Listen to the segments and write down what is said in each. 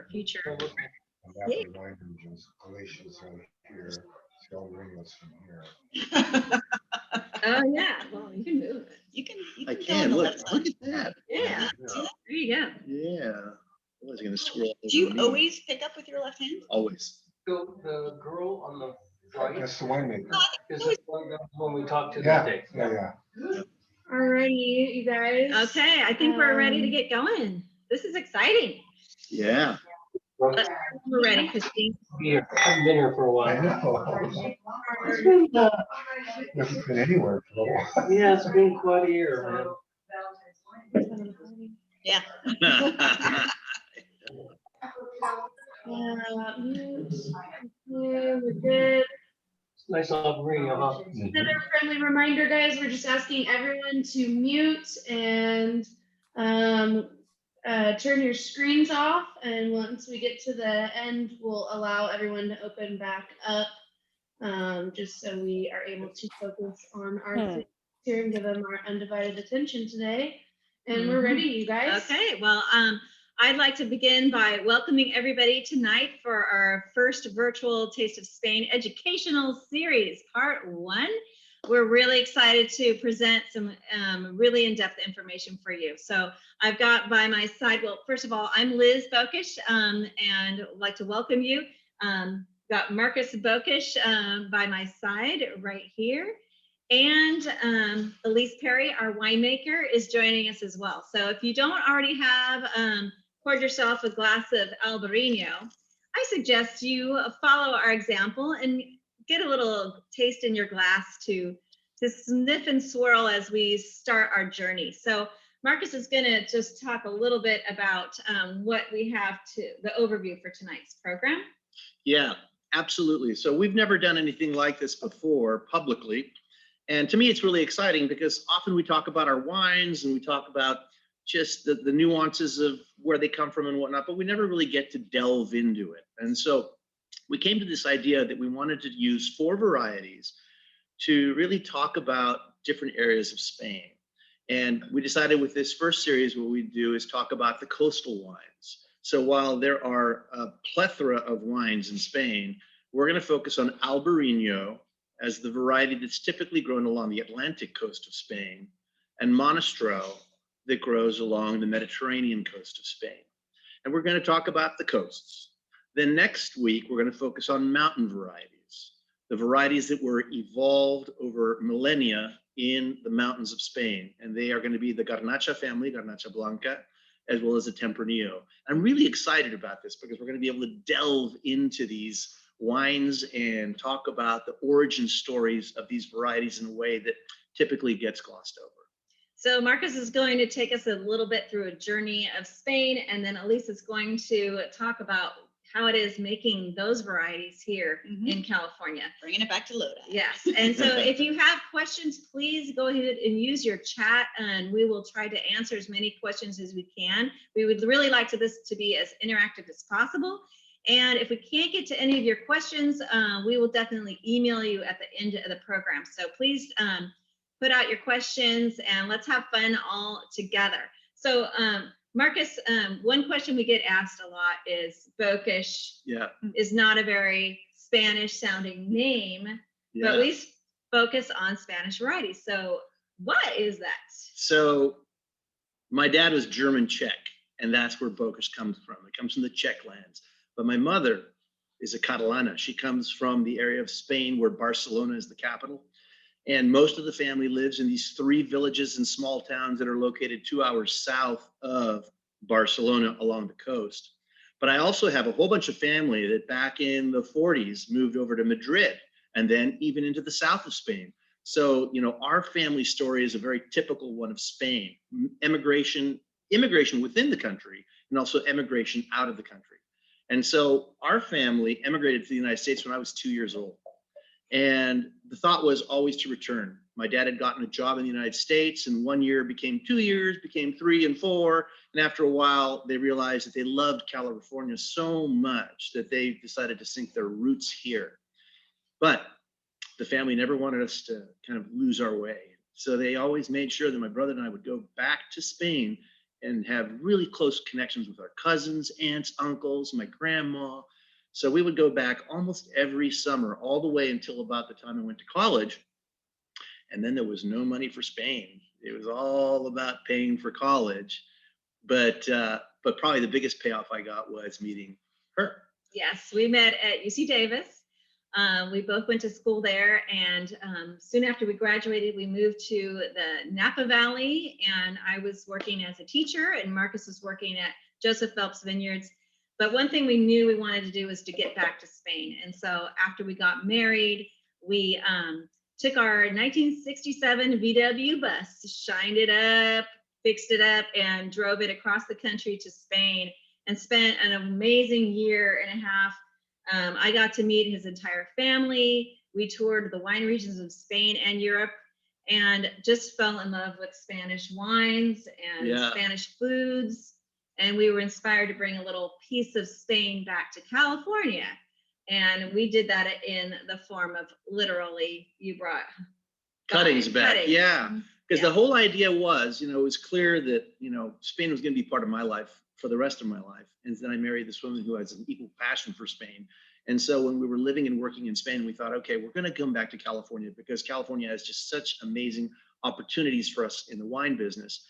for future. Yeah. Wine regions, Alicia's right here, Albariño's from here. Oh yeah, well you can move it. You can I go on can the look. left side. Look at that. Yeah, See that? there you go. Yeah. I was gonna scroll. Do you over me. always pick up with your left hand? Always. The girl on the right That's the winemaker. is the one that when we talked to Yeah, that day. yeah. Alrighty, you guys. Okay, I think we're ready to get going. This is exciting. Yeah. We're ready, Christine. Here, I've been here for a I while. know. It's been, hasn't been anywhere for a while. Yeah, it's been quite a year, man. Yeah. We're good. It's nice Albariño, huh? Another friendly reminder, guys. We're just asking everyone to mute and turn your screens off. And once we get to the end, we'll allow everyone to open back up, just so we are able to focus on our things here and give them our undivided attention today. And we're ready, you guys. Okay, well, I'd like to begin by welcoming everybody tonight for our first virtual Taste of Spain educational series, part 1. We're really excited to present some really in-depth information for you. So I've got by my side, well, first of all, I'm Elyse Perry, and I'd like to welcome you. Got Markus Bokisch by my side right here. And Elyse Perry, our winemaker, is joining us as well. So if you don't already have poured yourself a glass of Albariño, I suggest you follow our example and get a little taste in your glass to sniff and swirl as we start our journey. So Markus is going to just talk a little bit about what we have the overview for tonight's program. Yeah, absolutely. So we've never done anything like this before publicly. And to me, it's really exciting because often we talk about our wines and we talk about just the nuances of where they come from and whatnot, but we never really get to delve into it. And so we came to this idea that we wanted to use 4 varieties to really talk about different areas of Spain. And we decided with this first series, what we do is talk about the coastal wines. So while there are a plethora of wines in Spain, we're going to focus on Albariño as the variety that's typically grown along the Atlantic coast of Spain, and Monastrell that grows along the Mediterranean coast of Spain. And we're going to talk about the coasts. Then next week, we're going to focus on mountain varieties, the varieties that were evolved over millennia in the mountains of Spain. And they are going to be the Garnacha family, Garnacha Blanca, as well as the Tempranillo. I'm really excited about this because we're going to be able to delve into these wines and talk about the origin stories of these varieties in a way that typically gets glossed over. So Markus is going to take us a little bit through a journey of Spain, and then Elyse is going to talk about how it is making those varieties here in California. Bringing it back to Loda. Yes, and so if you have questions, please go ahead and use your chat, and we will try to answer as many questions as we can. We would really like this to be as interactive as possible. And if we can't get to any of your questions, we will definitely email you at the end of the program. So please put out your questions and let's have fun all together. So Markus, one question we get asked a lot is Bokisch is not a very Spanish sounding name, but we focus on Spanish varieties. So what is that? So my dad was German Czech, and that's where Bokisch comes from. It comes from the Czech lands. But my mother is a Catalana. She comes from the area of Spain where Barcelona is the capital. And most of the family lives in these 3 villages and small towns that are located 2 hours south of Barcelona along the coast. But I also have a whole bunch of family that back in the 40s moved over to Madrid and then even into the south of Spain. So, you know, our family story is a very typical one of Spain. Immigration within the country and also emigration out of the country. And so our family emigrated to the United States when I was 2 years old. And the thought was always to return. My dad had gotten a job in the United States, and 1 year became 2 years, became 3 and 4. And after a while, they realized that they loved California so much that they decided to sink their roots here. But the family never wanted us to kind of lose our way. So they always made sure that my brother and I would go back to Spain and have really close connections with our cousins, aunts, uncles, my grandma. So we would go back almost every summer, all the way until about the time I went to college. And then there was no money for Spain. It was all about paying for college. But probably the biggest payoff I got was meeting her. Yes, we met at UC Davis. We both went to school there, and soon after we graduated, we moved to the Napa Valley, and I was working as a teacher, and Markus was working at Joseph Phelps Vineyards. But one thing we knew we wanted to do was to get back to Spain. And so after we got married, we took our 1967 VW bus, shined it up, fixed it up, and drove it across the country to Spain, and spent an amazing year and a half. I got to meet his entire family. We toured the wine regions of Spain and Europe, and just fell in love with Spanish wines and Spanish foods. And we were inspired to bring a little piece of Spain back to California. And we did that in the form of literally, you brought cuttings back. Cuttings. Yeah. Because the whole idea was, it was clear that, Spain was going to be part of my life for the rest of my life. And then I married this woman who has an equal passion for Spain. And so when we were living and working in Spain, we thought, okay, we're going to come back to California because California has just such amazing opportunities for us in the wine business.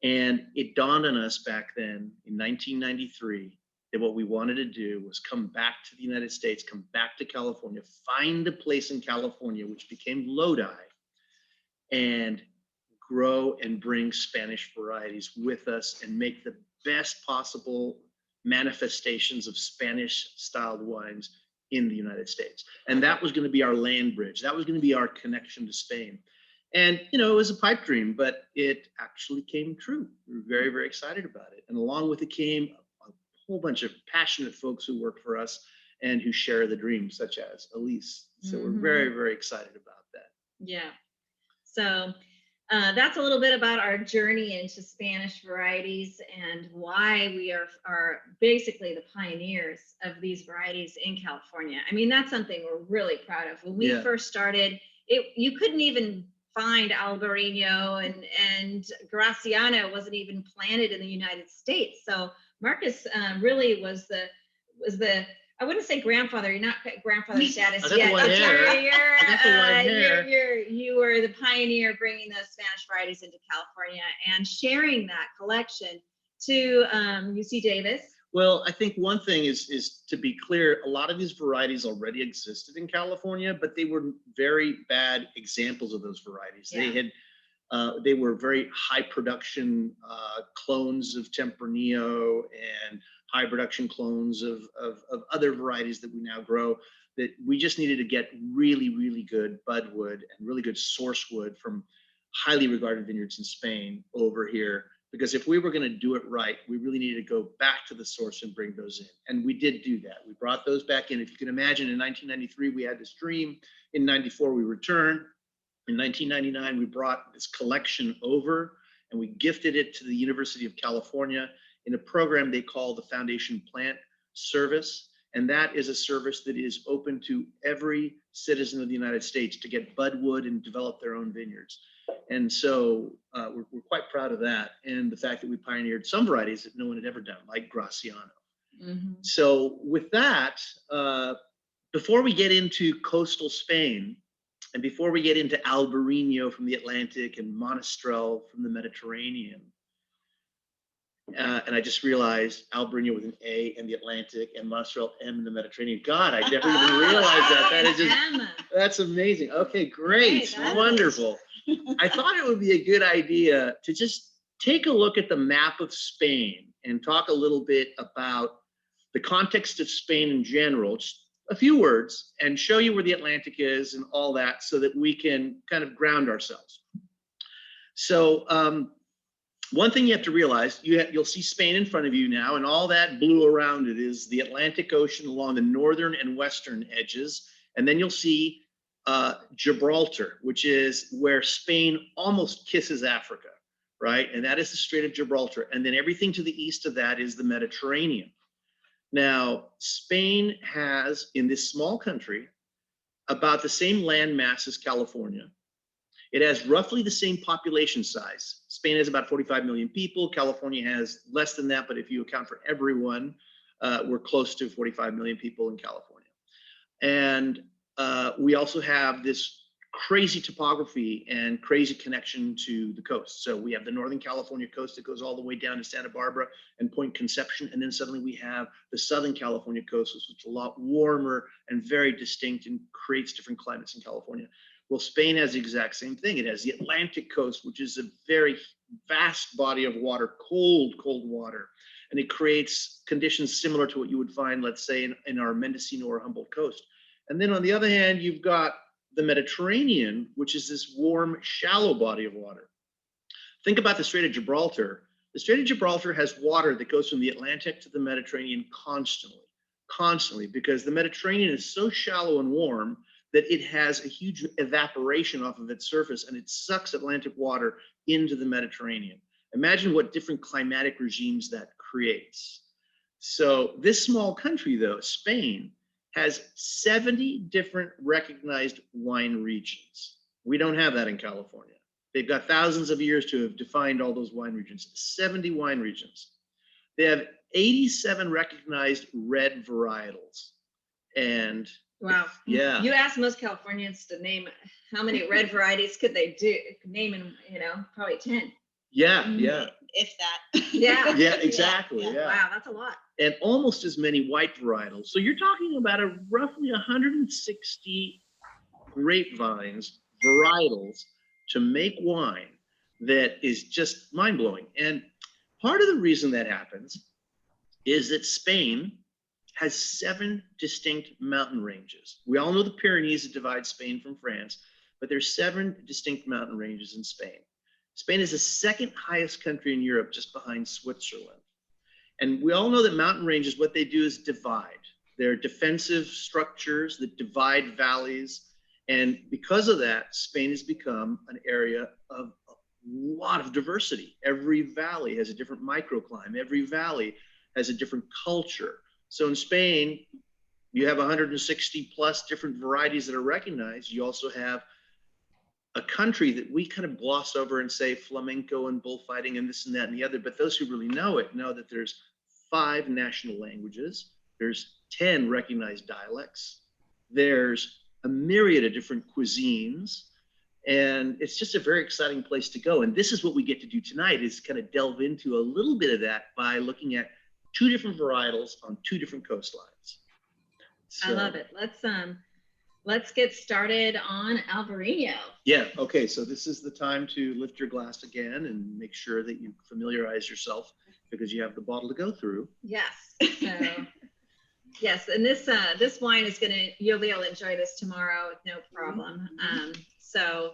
And it dawned on us back then in 1993 that what we wanted to do was come back to the United States, come back to California, find a place in California, which became Lodi, and grow and bring Spanish varieties with us and make the best possible manifestations of Spanish styled wines in the United States. And that was going to be our land bridge. That was going to be our connection to Spain. And, it was a pipe dream, but it actually came true. We were very, very excited about it. And along with it came a whole bunch of passionate folks who work for us and who share the dream, such as Elyse. So we're very, very excited about that. Yeah. So that's a little bit about our journey into Spanish varieties and why we are basically the pioneers of these varieties in California. I mean, that's something we're really proud of. When we first started, you couldn't even find Albariño and Graciano wasn't even planted in the United States. So Markus really was the I wouldn't say grandfather. You're not grandfather status yet. You were the pioneer bringing those Spanish varieties into California and sharing that collection to UC Davis. Well, I think one thing is to be clear, a lot of these varieties already existed in California, but they were very bad examples of those varieties. Yeah. They were very high production clones of Tempranillo and high production clones of other varieties that we now grow, that we just needed to get really, really good bud wood and really good source wood from highly regarded vineyards in Spain over here. Because if we were going to do it right, we really needed to go back to the source and bring those in. And we did do that. We brought those back in. If you can imagine, in 1993, we had this dream. In 94, we returned. In 1999, we brought this collection over and we gifted it to the University of California in a program they call the Foundation Plant Service. And that is a service that is open to every citizen of the United States to get bud wood and develop their own vineyards. And so we're quite proud of that. And the fact that we pioneered some varieties that no one had ever done, like Graciano. Mm-hmm. So with that, before we get into coastal Spain, and before we get into Albariño from the Atlantic and Monastrell from the Mediterranean, and I just realized Albariño with an A in the Atlantic and Monastrell M in the Mediterranean. God, I never even realized that. That is just, that's amazing. Okay, great, wonderful. I thought it would be a good idea to just take a look at the map of Spain and talk a little bit about the context of Spain in general, just a few words, and show you where the Atlantic is and all that so that we can kind of ground ourselves. So one thing you have to realize, you'll see Spain in front of you now, and all that blue around it is the Atlantic Ocean along the northern and western edges. And then you'll see Gibraltar, which is where Spain almost kisses Africa, right? And that is the Strait of Gibraltar. And then everything to the east of that is the Mediterranean. Now, Spain has, in this small country, about the same land mass as California. It has roughly the same population size. Spain has about 45 million people. California has less than that, but if you account for everyone, we're close to 45 million people in California. And we also have this crazy topography and crazy connection to the coast. So we have the Northern California coast that goes all the way down to Santa Barbara and Point Conception. And then suddenly we have the Southern California coast, which is a lot warmer and very distinct and creates different climates in California. Well, Spain has the exact same thing. It has the Atlantic coast, which is a very vast body of water, cold water. And it creates conditions similar to what you would find, let's say, in our Mendocino or Humboldt coast. And then on the other hand, you've got the Mediterranean, which is this warm, shallow body of water. Think about the Strait of Gibraltar. The Strait of Gibraltar has water that goes from the Atlantic to the Mediterranean constantly, because the Mediterranean is so shallow and warm that it has a huge evaporation off of its surface, and it sucks Atlantic water into the Mediterranean. Imagine what different climatic regimes that creates. So this small country, though, Spain, has 70 different recognized wine regions. We don't have that in California. They've got thousands of years to have defined all those wine regions, 70 wine regions. They have 87 recognized red varietals. And Wow. yeah. You asked most Californians to name how many red varieties could they name in, probably 10. Yeah. If that. Yeah. Yeah, exactly. Yeah. Yeah. Wow, that's a lot. And almost as many white varietals. So you're talking about roughly 160 grapevines, varietals to make wine that is just mind-blowing. And part of the reason that happens is that Spain has 7 distinct mountain ranges. We all know the Pyrenees that divide Spain from France, but there's 7 distinct mountain ranges in Spain. Spain is the second highest country in Europe, just behind Switzerland. And we all know that mountain ranges, what they do is divide. They're defensive structures that divide valleys. And because of that, Spain has become an area of a lot of diversity. Every valley has a different microclimate. Every valley has a different culture. So in Spain, you have 160 plus different varieties that are recognized. You also have a country that we kind of gloss over and say flamenco and bullfighting and this and that and the other, but those who really know it know that there's 5 national languages, there's 10 recognized dialects, there's a myriad of different cuisines, and it's just a very exciting place to go. And this is what we get to do tonight, is kind of delve into a little bit of that by looking at 2 different varietals on 2 different coastlines. I love it. Let's get started on Albariño. Yeah, okay, so this is the time to lift your glass again and make sure that you familiarize yourself, because you have the bottle to go through. Yes. So, yes, and this wine is you'll be able to enjoy this tomorrow with no problem. So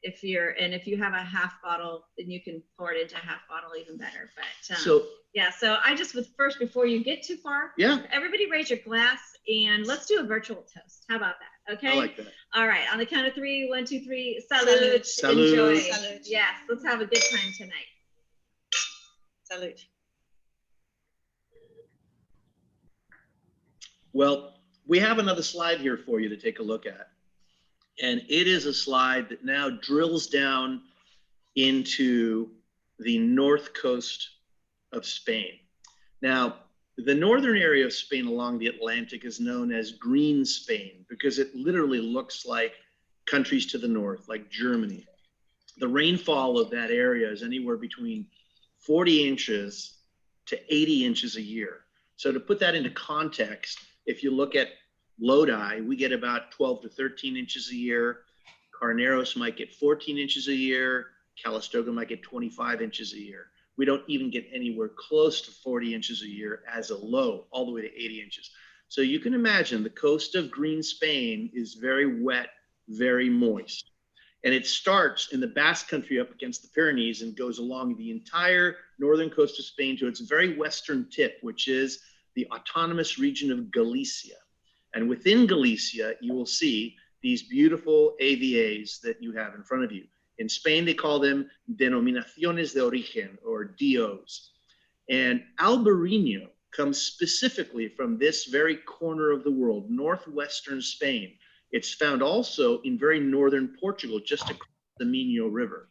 if you have a half bottle, then you can pour it into a half bottle, even better. But so I just first, before you get too far, everybody raise your glass and let's do a virtual toast. How about that? Okay. I like that. All right. On the count of 3, 1, 2, 3. Salud. Salud. Enjoy. Salud. Yes. Let's have a good time tonight. Salud. Well, we have another slide here for you to take a look at. And it is a slide that now drills down into the north coast of Spain. Now, the northern area of Spain along the Atlantic is known as Green Spain because it literally looks like countries to the north, like Germany. The rainfall of that area is anywhere between 40 inches to 80 inches a year. So to put that into context, if you look at Lodi, we get about 12 to 13 inches a year. Carneros might get 14 inches a year. Calistoga might get 25 inches a year. We don't even get anywhere close to 40 inches a year as a low, all the way to 80 inches. So you can imagine the coast of Green Spain is very wet, very moist. And it starts in the Basque Country up against the Pyrenees and goes along the entire northern coast of Spain to its very western tip, which is the autonomous region of Galicia. And within Galicia, you will see these beautiful AVAs that you have in front of you. In Spain, they call them denominaciones de origen, or DOs. And Albariño comes specifically from this very corner of the world, northwestern Spain. It's found also in very northern Portugal, just across the Minho River.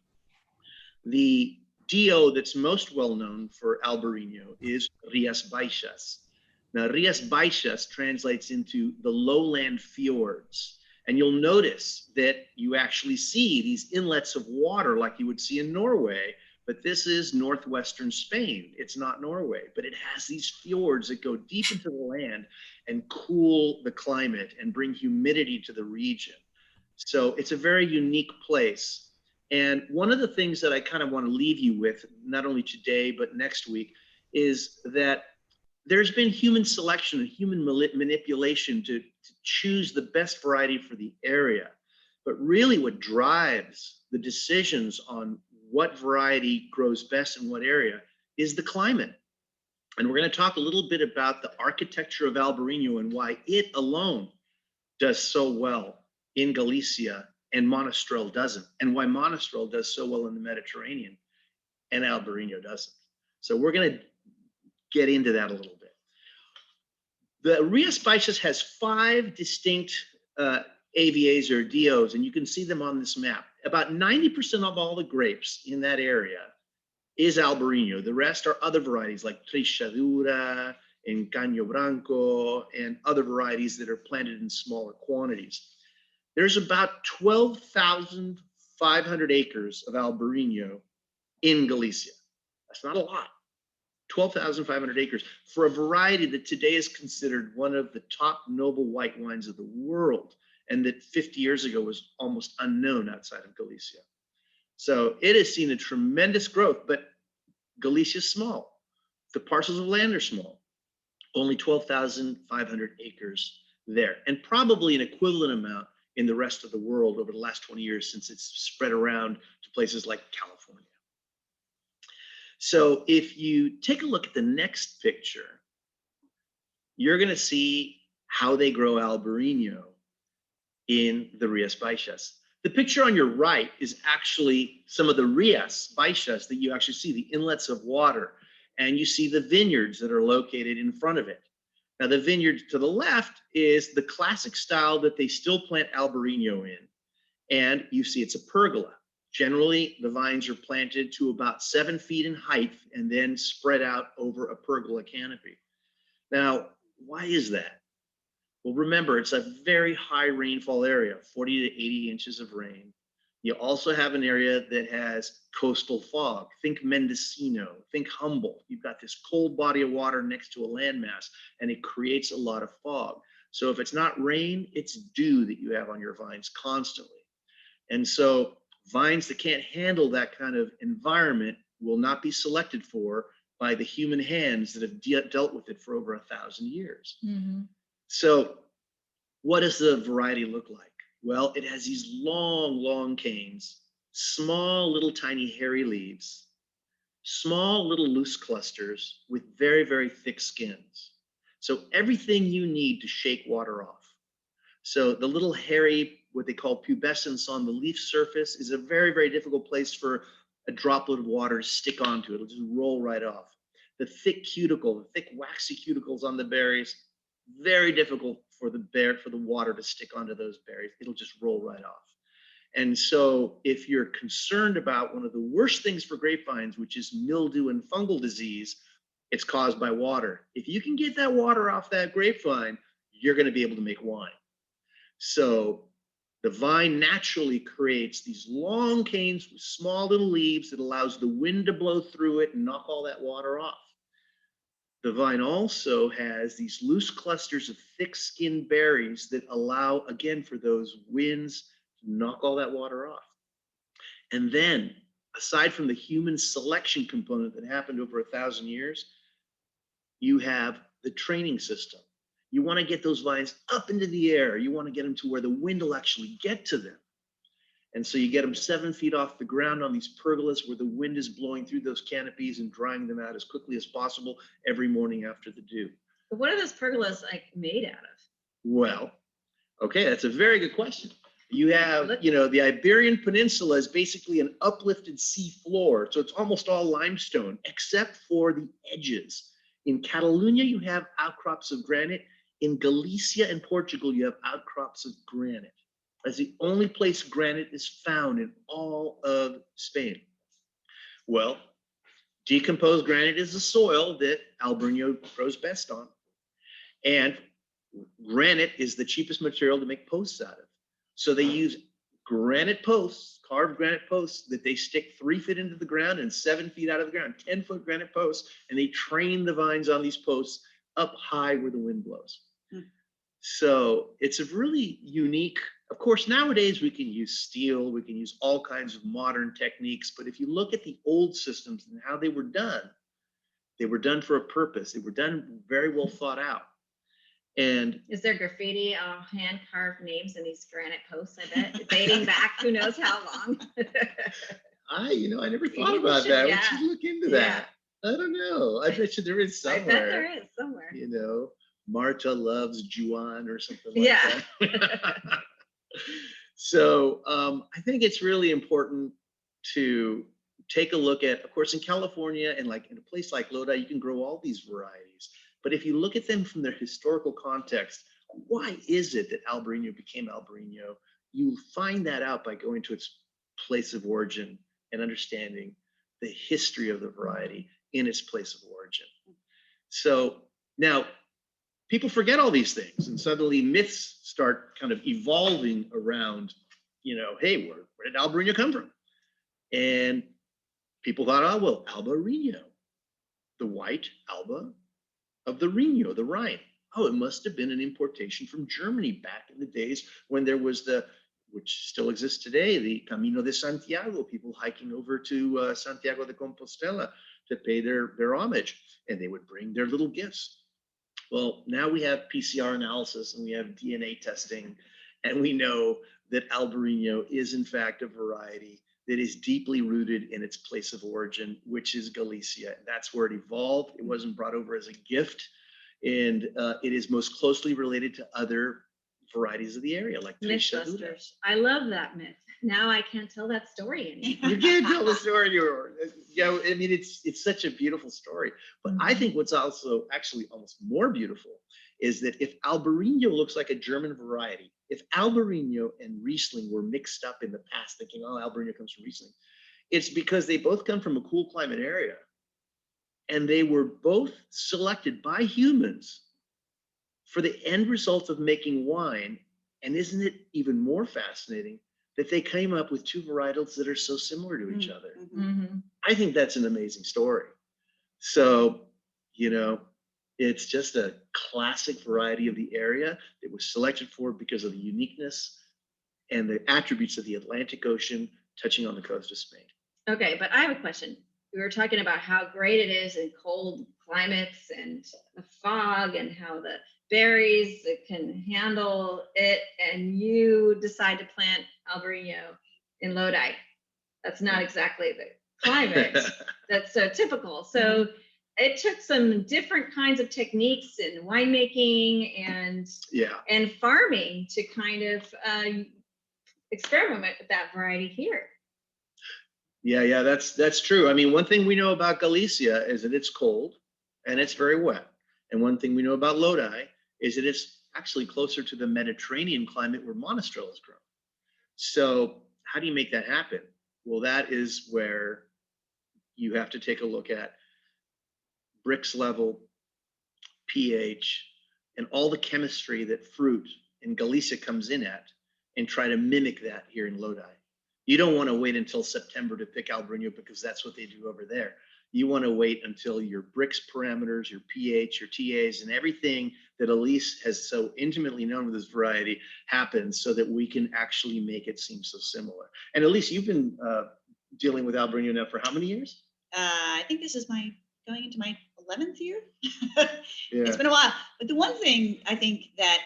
The DO that's most well known for Albariño is Rías Baixas. Now, Rías Baixas translates into the lowland fjords. And you'll notice that you actually see these inlets of water like you would see in Norway, but this is northwestern Spain. It's not Norway, but it has these fjords that go deep into the land and cool the climate and bring humidity to the region. So it's a very unique place. And one of the things that I kind of want to leave you with, not only today, but next week, is that there's been human selection and human manipulation to choose the best variety for the area. But really what drives the decisions on what variety grows best in what area is the climate. And we're going to talk a little bit about the architecture of Albariño and why it alone does so well in Galicia and Monastrell doesn't, and why Monastrell does so well in the Mediterranean and Albariño doesn't. So we're going to get into that a little bit. The Rías Baixas has 5 distinct AVAs or DOs, and you can see them on this map. About 90% of all the grapes in that area is Albariño. The rest are other varieties like Treixadura and Caño Branco and other varieties that are planted in smaller quantities. There's about 12,500 acres of Albariño in Galicia. That's not a lot. 12,500 acres for a variety that today is considered one of the top noble white wines of the world, and that 50 years ago was almost unknown outside of Galicia. So it has seen a tremendous growth, but Galicia is small. The parcels of land are small. Only 12,500 acres there, and probably an equivalent amount in the rest of the world over the last 20 years since it's spread around to places like California. So if you take a look at the next picture, you're going to see how they grow Albariño in the Rías Baixas. The picture on your right is actually some of the Rías Baixas that you actually see, the inlets of water, and you see the vineyards that are located in front of it. Now, the vineyard to the left is the classic style that they still plant Albariño in, and you see it's a pergola. Generally, the vines are planted to about 7 feet in height and then spread out over a pergola canopy. Now, why is that? Well, remember, it's a very high rainfall area, 40 to 80 inches of rain. You also have an area that has coastal fog. Think Mendocino, think Humboldt. You've got this cold body of water next to a landmass, and it creates a lot of fog. So if it's not rain, it's dew that you have on your vines constantly. And so vines that can't handle that kind of environment will not be selected for by the human hands that have dealt with it for over 1,000 years. Mm-hmm. So what does the variety look like? Well, it has these long, long canes, small, little, tiny, hairy leaves, small, little, loose clusters with very, very thick skins. So everything you need to shake water off. So the little hairy, what they call pubescence on the leaf surface is a very, very difficult place for a droplet of water to stick onto. It'll just roll right off. The thick cuticle, the thick waxy cuticles on the berries, very difficult for the water to stick onto those berries. It'll just roll right off. And so if you're concerned about one of the worst things for grapevines, which is mildew and fungal disease, it's caused by water. If you can get that water off that grapevine, you're going to be able to make wine. So the vine naturally creates these long canes with small little leaves that allows the wind to blow through it and knock all that water off. The vine also has these loose clusters of thick-skinned berries that allow, again, for those winds to knock all that water off. And then, aside from the human selection component that happened over 1,000 years, you have the training system. You want to get those vines up into the air. You want to get them to where the wind will actually get to them. And so you get them 7 feet off the ground on these pergolas where the wind is blowing through those canopies and drying them out as quickly as possible every morning after the dew. But what are those pergolas like made out of? Well, okay, that's a very good question. You have, the Iberian Peninsula is basically an uplifted sea floor. So it's almost all limestone, except for the edges. In Catalonia, you have outcrops of granite. In Galicia and Portugal, you have outcrops of granite. That's the only place granite is found in all of Spain. Well, Decomposed granite is the soil that Albariño grows best on. And granite is the cheapest material to make posts out of. So they use granite posts, carved granite posts that they stick 3 feet into the ground and 7 feet out of the ground, 10-foot granite posts, and they train the vines on these posts up high where the wind blows. So it's a really unique, of course, nowadays we can use steel, we can use all kinds of modern techniques, but if you look at the old systems and how they were done for a purpose. They were done very well thought out. And is there graffiti, hand carved names in these granite posts? I bet dating back, who knows how long. I never thought about that. We should look into that. I don't know. I bet you there is somewhere. I bet there is somewhere. Marta loves Juan or something like that. So I think it's really important to take a look at, of course, in California and like in a place like Lodi, you can grow all these varieties. But if you look at them from their historical context, why is it that Albariño became Albariño? You find that out by going to its place of origin and understanding the history of the variety in its place of origin. So now people forget all these things and suddenly myths start kind of evolving around, hey, where did Albariño come from? And people thought, oh, well, Albariño, the white Alba of the Reno, the Rhine. Oh, it must have been an importation from Germany back in the days when there was which still exists today, the Camino de Santiago, people hiking over to Santiago de Compostela to pay their homage, and they would bring their little gifts. Well, now we have PCR analysis and we have DNA testing, and we know that Albariño is in fact a variety that is deeply rooted in its place of origin, which is Galicia. That's where it evolved. It wasn't brought over as a gift. And it is most closely related to other varieties of the area, like Mythbusters. I love that myth. Now I can't tell that story anymore. You can't tell the story anymore. I mean, it's such a beautiful story. But I think what's also actually almost more beautiful is that if Albariño looks like a German variety, if Albariño and Riesling were mixed up in the past, thinking, oh, Albariño comes from Riesling, it's because they both come from a cool climate area. And they were both selected by humans for the end result of making wine. And isn't it even more fascinating that they came up with two varietals that are so similar to each other? Mm-hmm. I think that's an amazing story. So, it's just a classic variety of the area that was selected for because of the uniqueness and the attributes of the Atlantic Ocean touching on the coast of Spain. Okay, but I have a question. We were talking about how great it is in cold climates and the fog and how the berries can handle it, and you decide to plant Albariño in Lodi. That's not exactly the climate that's so typical. So it took some different kinds of techniques in winemaking and farming to kind of experiment with that variety here. Yeah, that's true. I mean, one thing we know about Galicia is that it's cold and it's very wet. And one thing we know about Lodi is that it's actually closer to the Mediterranean climate where Monastrell is grown. So how do you make that happen? Well, that is where you have to take a look at Brix level, pH, and all the chemistry that fruit in Galicia comes in at, and try to mimic that here in Lodi. You don't want to wait until September to pick Albariño because that's what they do over there. You want to wait until your Brix parameters, your pH, your TAs, and everything that Elyse has so intimately known with this variety happens so that we can actually make it seem so similar. And Elyse, you've been dealing with Albariño now for how many years? I think this is going into my 11th year. It's been a while. But the one thing I think that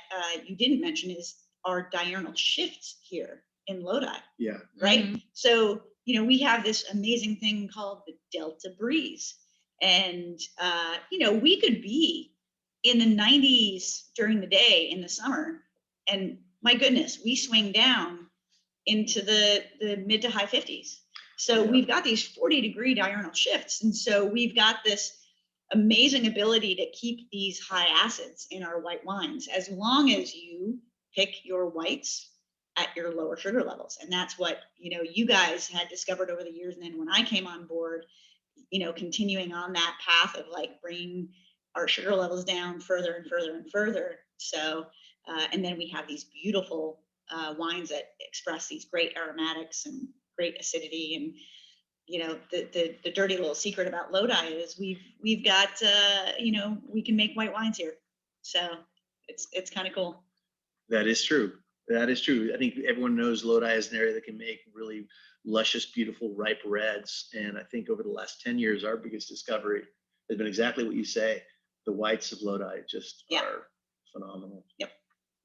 you didn't mention is our diurnal shifts here in Lodi. Yeah. Right. Mm-hmm. So, we have this amazing thing called the Delta breeze. And, we could be in the 90s during the day in the summer. And my goodness, we swing down into the mid to high 50s. So we've got these 40-degree diurnal shifts. And so we've got this amazing ability to keep these high acids in our white wines as long as you pick your whites at your lower sugar levels. And that's what, you guys had discovered over the years. And then when I came on board, continuing on that path of like bringing our sugar levels down further and further and further. So, and then we have these beautiful wines that express these great aromatics and great acidity. And the dirty little secret about Lodi is we've got we can make white wines here, so it's kind of cool. That is true. That is true. I think everyone knows Lodi is an area that can make really luscious, beautiful, ripe reds. And I think over the last 10 years, our biggest discovery has been exactly what you say. The whites of Lodi just are phenomenal. Yep.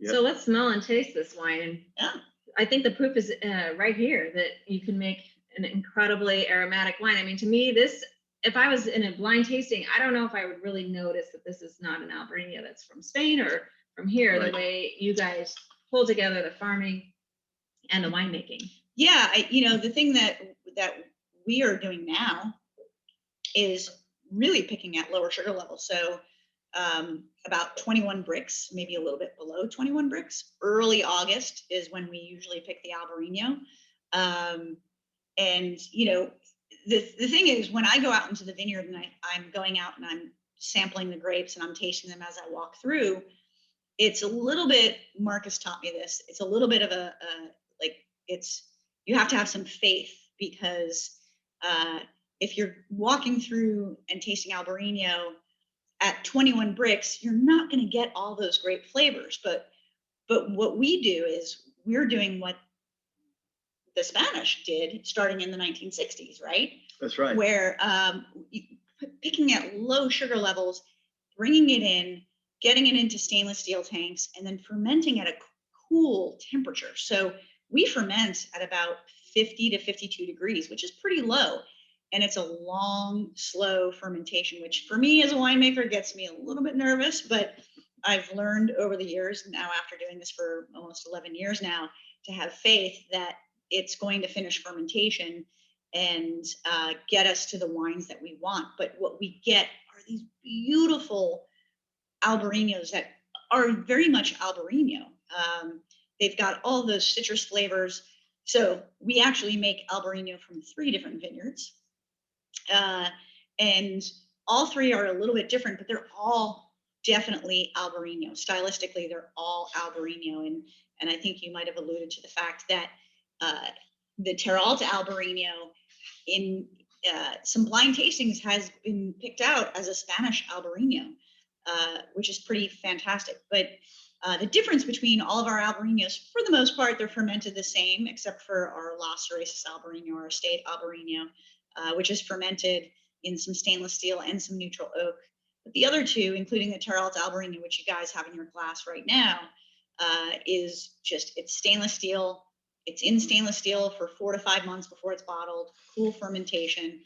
So let's smell and taste this wine. And Yeah. I think the proof is right here that you can make an incredibly aromatic wine. I mean, to me, this, if I was in a blind tasting, I don't know if I would really notice that this is not an Albariño that's from Spain or from here, Right. the way you guys pull together the farming and the winemaking. Yeah, the thing that we are doing now is really picking at lower sugar levels. So about 21 bricks, maybe a little bit below 21 bricks. Early August is when we usually pick the Albariño. And the thing is, when I go out into the vineyard and I'm going out and I'm sampling the grapes and I'm tasting them as I walk through, it's a little bit, Markus taught me this, it's a little bit of you have to have some faith, because if you're walking through and tasting Albariño at 21 bricks, you're not going to get all those great flavors. But what we do is we're doing what the Spanish did starting in the 1960s, right? That's right. Where picking at low sugar levels, bringing it in, getting it into stainless steel tanks, and then fermenting at a cool temperature. So we ferment at about 50 to 52 degrees, which is pretty low. And it's a long, slow fermentation, which for me as a winemaker gets me a little bit nervous, but I've learned over the years now, after doing this for almost 11 years now, to have faith that it's going to finish fermentation and get us to the wines that we want. But what we get are these beautiful Albariños that are very much Albariño. They've got all those citrus flavors. So we actually make Albariño from 3 different vineyards. And all 3 are a little bit different, but they're all definitely Albariño. Stylistically, they're all Albariño. And I think you might have alluded to the fact that the Terra Alta Albariño in some blind tastings has been picked out as a Spanish Albariño, which is pretty fantastic. But the difference between all of our Albariños, for the most part, they're fermented the same, except for our Las Orejas Albariño, our estate Albariño, which is fermented in some stainless steel and some neutral oak. But the other 2, including the Terra Alta Albariño, which you guys have in your glass right now, is just, it's stainless steel. It's in stainless steel for 4 to 5 months before it's bottled, cool fermentation,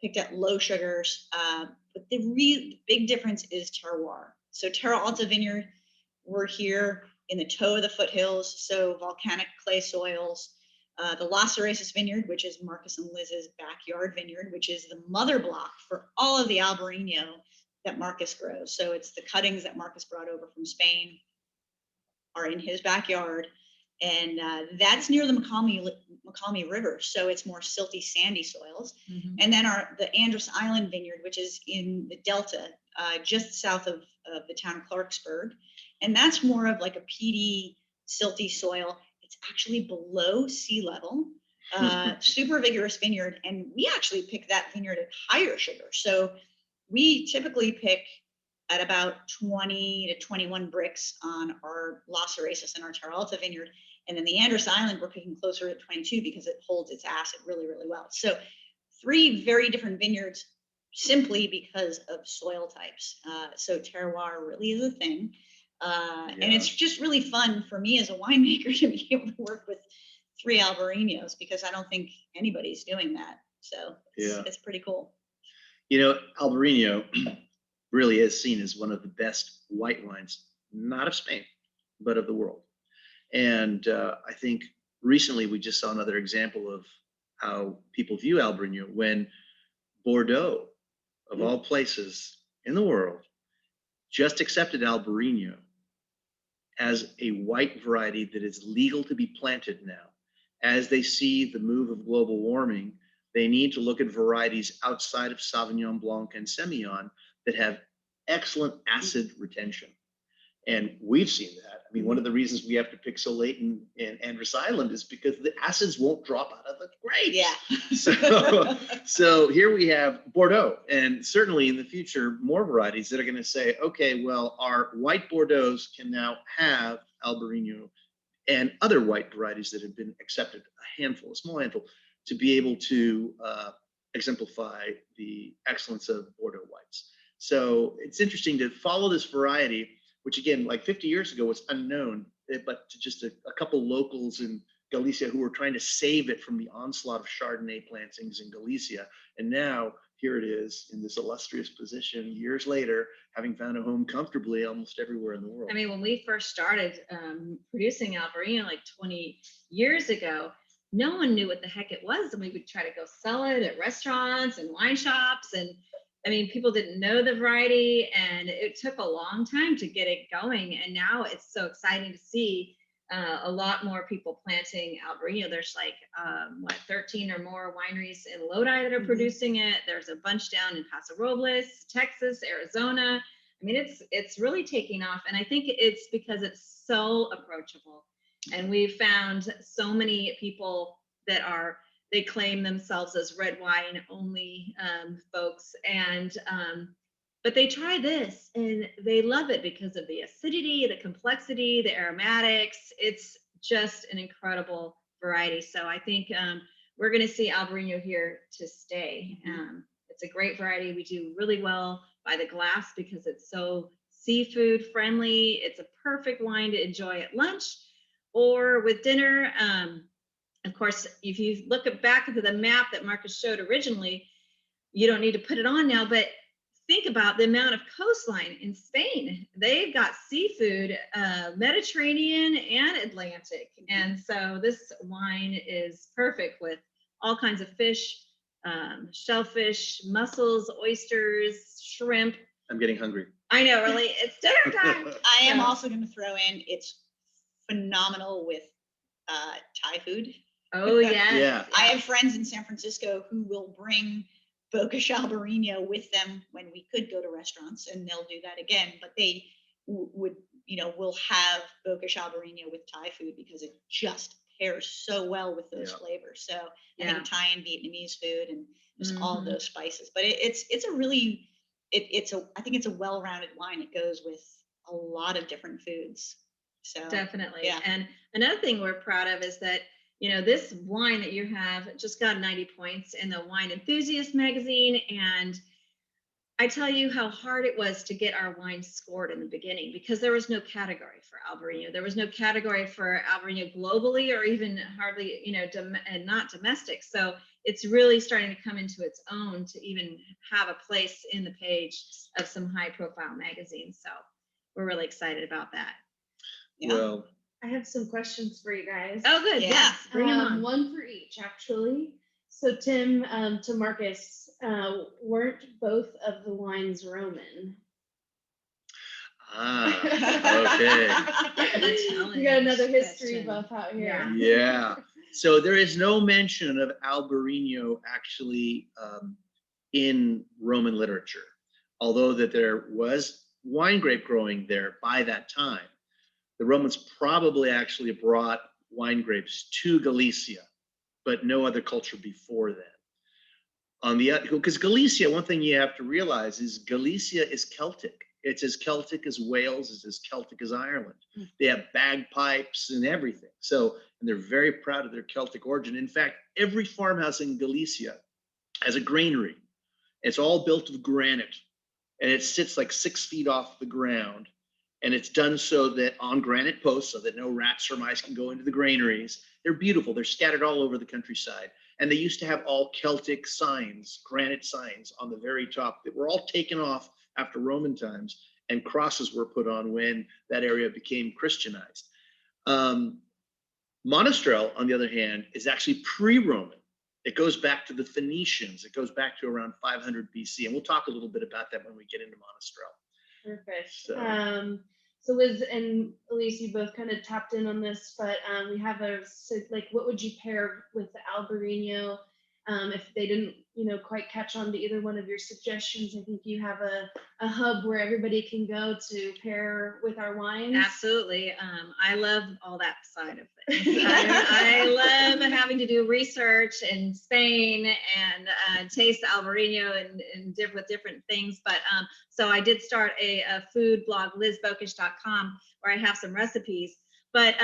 picked at low sugars. But the big difference is terroir. So Terra Alta Vineyard, we're here in the toe of the foothills, so volcanic clay soils. The Las Orejas Vineyard, which is Markus and Liz's backyard vineyard, which is the mother block for all of the Albariño that Markus grows. So it's the cuttings that Markus brought over from Spain are in his backyard. And that's near the McCalmy River, so it's more silty, sandy soils. Mm-hmm. And then the Andros Island Vineyard, which is in the Delta, just south of the town of Clarksburg. And that's more of like a peaty, silty soil. It's actually below sea level, super vigorous vineyard. And we actually pick that vineyard at higher sugar. So we typically pick at about 20 to 21 bricks on our Las Orejas and our Terra Alta vineyard. And then the Andros Island, we're picking closer at 22 because it holds its acid really, really well. So 3 very different vineyards simply because of soil types. So terroir really is a thing. And it's just really fun for me as a winemaker to be able to work with 3 Albariños, because I don't think anybody's doing that. So it's pretty cool. Albariño really is seen as one of the best white wines, not of Spain, but of the world. And I think recently we just saw another example of how people view Albariño when Bordeaux, of all places in the world, just accepted Albariño as a white variety that is legal to be planted now. As they see the move of global warming, they need to look at varieties outside of Sauvignon Blanc and Semillon that have excellent acid retention. And we've seen that. I mean, one of the reasons we have to pick so late in Andros Island is because the acids won't drop out of the grapes. Yeah. So here we have Bordeaux, and certainly in the future, more varieties that are going to say, okay, well, our white Bordeaux can now have Albariño and other white varieties that have been accepted, a small handful, to be able to exemplify the excellence of Bordeaux whites. So it's interesting to follow this variety, which again, like 50 years ago was unknown, but to just a couple locals in Galicia who were trying to save it from the onslaught of Chardonnay plantings in Galicia. And now here it is in this illustrious position years later, having found a home comfortably almost everywhere in the world. I mean, when we first started producing Albariño like 20 years ago, no one knew what the heck it was. And we would try to go sell it at restaurants and wine shops. And I mean, people didn't know the variety, and it took a long time to get it going. And now it's so exciting to see a lot more people planting Albariño. There's like, 13 or more wineries in Lodi that are producing it. There's a bunch down in Paso Robles, Texas, Arizona. I mean, it's really taking off. And I think it's because it's so approachable. And we've found so many people that they claim themselves as red wine only folks, and but they try this and they love it because of the acidity, the complexity, the aromatics. It's just an incredible variety. So I think we're going to see Albariño here to stay. It's a great variety. We do really well by the glass because it's so seafood friendly. It's a perfect wine to enjoy at lunch or with dinner. Of course, if you look back into the map that Markus showed originally, you don't need to put it on now, but think about the amount of coastline in Spain. They've got seafood, Mediterranean and Atlantic. And so this wine is perfect with all kinds of fish, shellfish, mussels, oysters, shrimp. I'm getting hungry. I know, really, it's dinner time. I am also going to throw in, it's phenomenal with Thai food. Oh, yes. Yeah. I have friends in San Francisco who will bring Bokisch Albariño with them when we could go to restaurants, and they'll do that again. But they will have Bokisch Albariño with Thai food because it just pairs so well with those flavors. So I think Thai and Vietnamese food and just all of those spices. But I think it's a well-rounded wine. It goes with a lot of different foods. So Definitely. yeah. And another thing we're proud of is that, this wine that you have just got 90 points in the Wine Enthusiast magazine. And I tell you how hard it was to get our wine scored in the beginning because there was no category for Albariño. There was no category for Albariño globally or even hardly, and not domestic. So it's really starting to come into its own to even have a place in the page of some high profile magazines. So we're really excited about that. Yeah. Well, I have some questions for you guys. Oh, good. Yeah. Yes. Bring them on. One for each, actually. So Tim, to Markus, weren't both of the wines Roman? Okay. We got another history buff out here. Yeah. So there is no mention of Albariño actually in Roman literature, although that there was wine grape growing there by that time. The Romans probably actually brought wine grapes to Galicia, but no other culture before then. Because Galicia, one thing you have to realize is Galicia is Celtic. It's as Celtic as Wales, it's as Celtic as Ireland. They have bagpipes and everything. So, and they're very proud of their Celtic origin. In fact, every farmhouse in Galicia has a granary. It's all built of granite, and it sits like 6 feet off the ground. And it's done so that on granite posts so that no rats or mice can go into the granaries. They're beautiful. They're scattered all over the countryside. And they used to have all Celtic signs, granite signs on the very top that were all taken off after Roman times, and crosses were put on when that area became Christianized. Monastrell, on the other hand, is actually pre-Roman. It goes back to the Phoenicians. It goes back to around 500 BC. And we'll talk a little bit about that when we get into Monastrell. Perfect. So, So Liz and Elyse, you both kind of tapped in on this, but we have what would you pair with the Albariño If they didn't, quite catch on to either one of your suggestions, I think you have a hub where everybody can go to pair with our wines. Absolutely. I love all that side of it. I love having to do research in Spain and taste Albariño and with different things. But so I did start a food blog, lizbokisch.com, where I have some recipes. But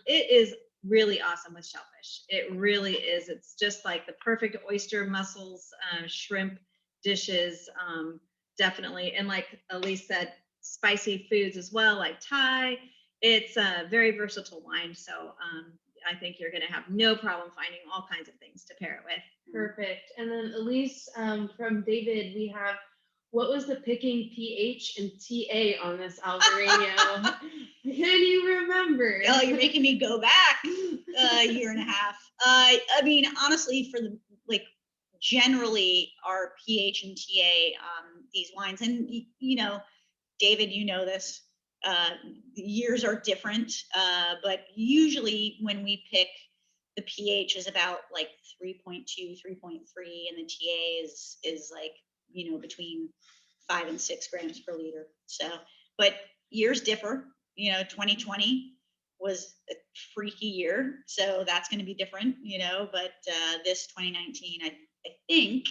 it is really awesome with shellfish. It really is. It's just like the perfect oyster, mussels, shrimp dishes, definitely. And like Elyse said, spicy foods as well, like Thai. It's a very versatile wine. So I think you're going to have no problem finding all kinds of things to pair it with. Perfect. And then Elyse, from David, we have, what was the picking pH and TA on this Albariño? Can you remember? Oh, you're making me go back a year and a half. I mean, honestly, for the generally our pH and TA on these wines, and David, this, the years are different, but usually when we pick, the pH is about like 3.2, 3.3, and the TA is like, between 5 and 6 grams per liter. So, but years differ. 2020 was a freaky year, so that's going to be different. But this 2019, I think,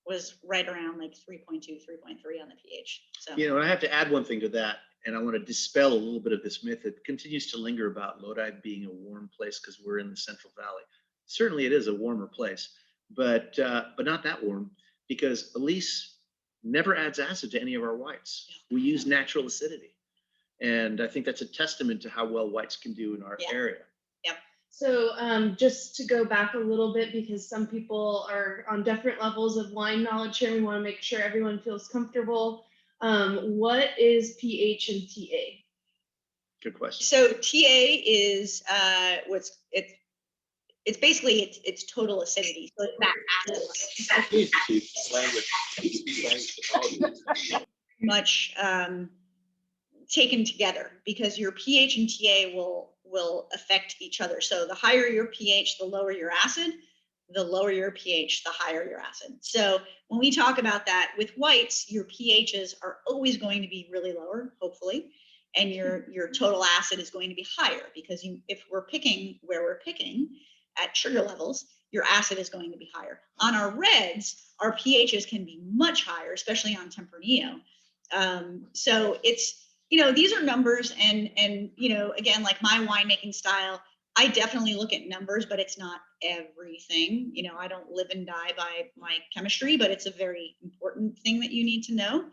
was right around like 3.2, 3.3 on the pH. So, I have to add one thing to that, and I want to dispel a little bit of this myth that continues to linger about Lodi being a warm place because we're in the Central Valley. Certainly, it is a warmer place, but not that warm, because Elyse never adds acid to any of our whites. We use natural acidity, and I think that's a testament to how well whites can do in our area. Yep. So just to go back a little bit, because some people are on different levels of wine knowledge here, we want to make sure everyone feels comfortable. What is pH and TA? Good question. So TA is it's basically it's total acidity. So it's that much taken together, because your pH and TA will affect each other. So the higher your pH, the lower your acid. The lower your pH, the higher your acid. So when we talk about that with whites, your pHs are always going to be really lower, hopefully, and your total acid is going to be higher, because if we're picking where we're picking at sugar levels, your acid is going to be higher. On our reds, our pHs can be much higher, especially on Tempranillo. So it's, these are numbers, and again, like my winemaking style, I definitely look at numbers, but it's not everything. I don't live and die by my chemistry, but it's a very important thing that you need to know.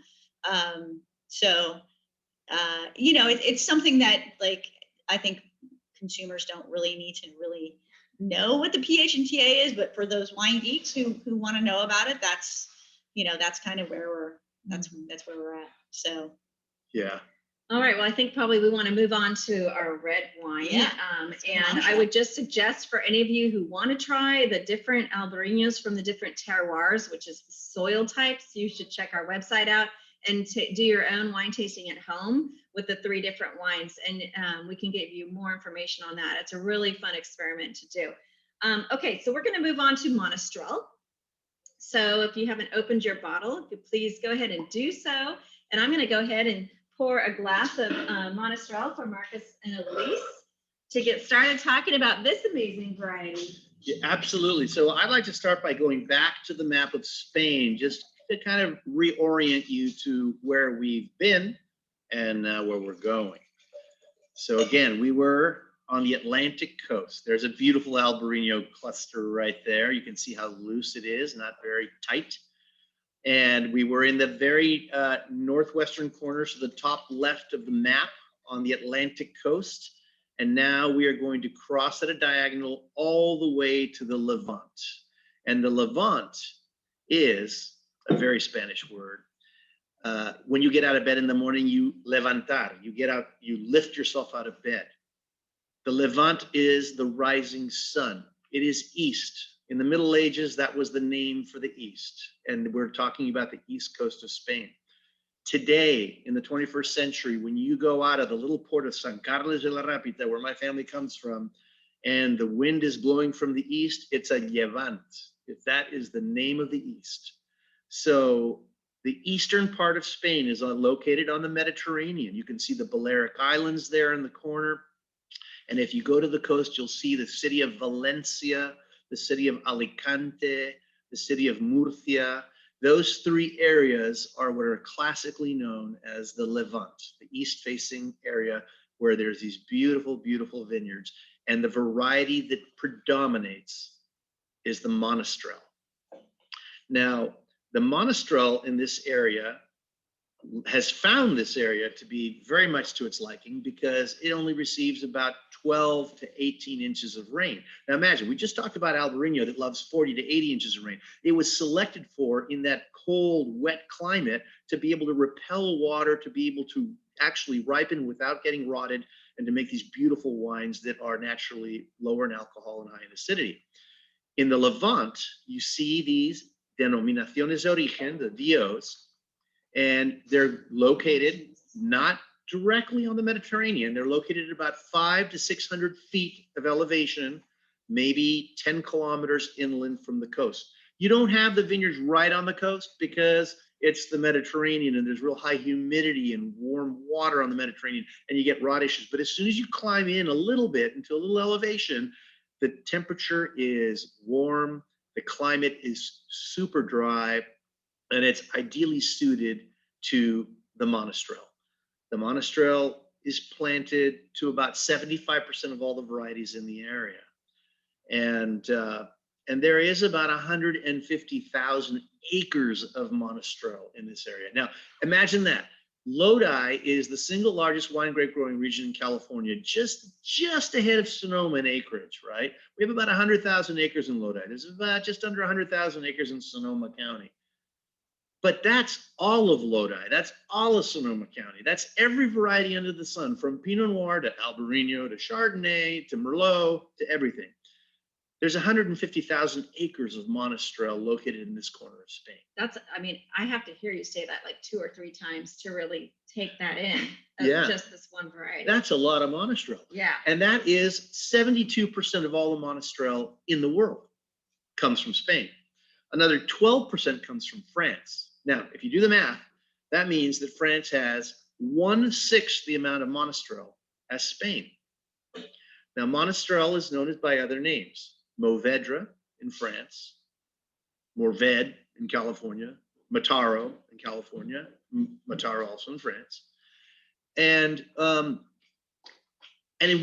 It's something that, like, I think consumers don't really need to really know what the pH and TA is, but for those wine geeks who want to know about it, that's kind of where that's where we're at. So yeah. All right, well, I think probably we want to move on to our red wine. Yeah. And I would just suggest for any of you who want to try the different Albariños from the different terroirs, which is the soil types, you should check our website out and do your own wine tasting at home with the 3 different wines. And we can give you more information on that. It's a really fun experiment to do. Okay, so we're going to move on to Monastrell. So if you haven't opened your bottle, if you please go ahead and do so. And I'm going to go ahead and pour a glass of Monastrell for Markus and Elyse to get started talking about this amazing variety. Yeah, absolutely. So I'd like to start by going back to the map of Spain, just to kind of reorient you to where we've been and where we're going. So again, we were on the Atlantic coast. There's a beautiful Albariño cluster right there. You can see how loose it is, not very tight. And we were in the very northwestern corner, so the top left of the map on the Atlantic coast. And now we are going to cross at a diagonal all the way to the Levant. And the Levant is a very Spanish word. When you get out of bed in the morning, you levantar, you get out, you lift yourself out of bed. The Levant is the rising sun. It is east. In the Middle Ages, that was the name for the East. And we're talking about the East coast of Spain. Today, in the 21st century, when you go out of the little port of San Carlos de la Rápita, where my family comes from, and the wind is blowing from the east, it's a llevant. if that is the name of the East. So the eastern part of Spain is located on the Mediterranean. You can see the Balearic Islands there in the corner. And if you go to the coast, you'll see the city of Valencia, the city of Alicante, the city of Murcia. Those three areas are what are classically known as the Levant, the east-facing area where there's these beautiful, beautiful vineyards. And the variety that predominates is the Monastrell. Now, the Monastrell in this area has found this area to be very much to its liking because it only receives about 12 to 18 inches of rain. Now imagine, we just talked about Albariño that loves 40 to 80 inches of rain. It was selected for in that cold, wet climate to be able to repel water, to be able to actually ripen without getting rotted, and to make these beautiful wines that are naturally lower in alcohol and high in acidity. In the Levant, you see these denominaciones de origen, the DOs, and they're located not directly on the Mediterranean. They're located at about 500 to 600 feet of elevation, maybe 10 kilometers inland from the coast. You don't have the vineyards right on the coast because it's the Mediterranean and there's real high humidity and warm water on the Mediterranean, and you get rot issues. But as soon as you climb in a little bit into a little elevation, the temperature is warm, the climate is super dry, and it's ideally suited to the Monastrell. The Monastrell is planted to about 75% of all the varieties in the area. And there is about 150,000 acres of Monastrell in this area. Now, imagine that. Lodi is the single largest wine grape growing region in California, just ahead of Sonoma in acreage, right? We have about 100,000 acres in Lodi. There's about just under 100,000 acres in Sonoma County. But that's all of Lodi. That's all of Sonoma County. That's every variety under the sun, from Pinot Noir to Albariño to Chardonnay to Merlot to everything. There's 150,000 acres of Monastrell located in this corner of Spain. That's, I mean, I have to hear you say that like 2 or 3 times to really take that in. Yeah. Just this one variety. That's a lot of Monastrell. Yeah. And that is 72% of all the Monastrell in the world comes from Spain. Another 12% comes from France. Now, if you do the math, that means that France has 1/6 the amount of Monastrell as Spain. Now, Monastrell is known as by other names. Mourvedre in France, Mourvedre in California, Mataro in California, Mataro also in France. And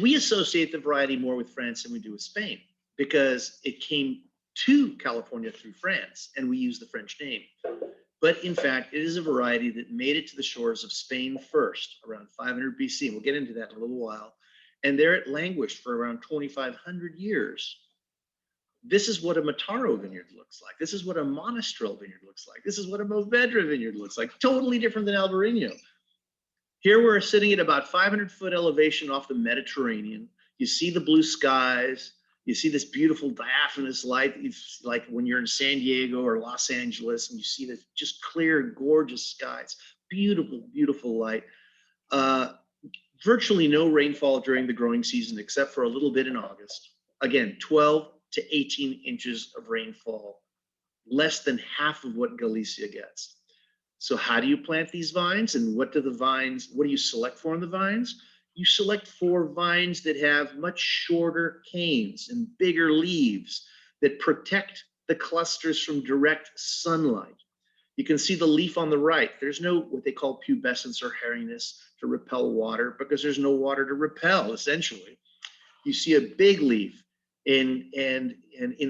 we associate the variety more with France than we do with Spain because it came to California through France and we use the French name. But in fact, it is a variety that made it to the shores of Spain first, around 500 BC. We'll get into that in a little while. And there it languished for around 2,500 years. This is what a Mataro vineyard looks like. This is what a Monastrell vineyard looks like. This is what a Mourvedre vineyard looks like. Totally different than Albariño. Here we're sitting at about 500-foot elevation off the Mediterranean. You see the blue skies. You see this beautiful diaphanous light, like when you're in San Diego or Los Angeles, and you see this just clear, gorgeous skies. Beautiful, beautiful light. Virtually no rainfall during the growing season, except for a little bit in August. Again, 12 to 18 inches of rainfall, less than half of what Galicia gets. So how do you plant these vines, and what do you select for in the vines? You select for vines that have much shorter canes and bigger leaves that protect the clusters from direct sunlight. You can see the leaf on the right. There's no what they call pubescence or hairiness to repel water because there's no water to repel, essentially. You see a big leaf in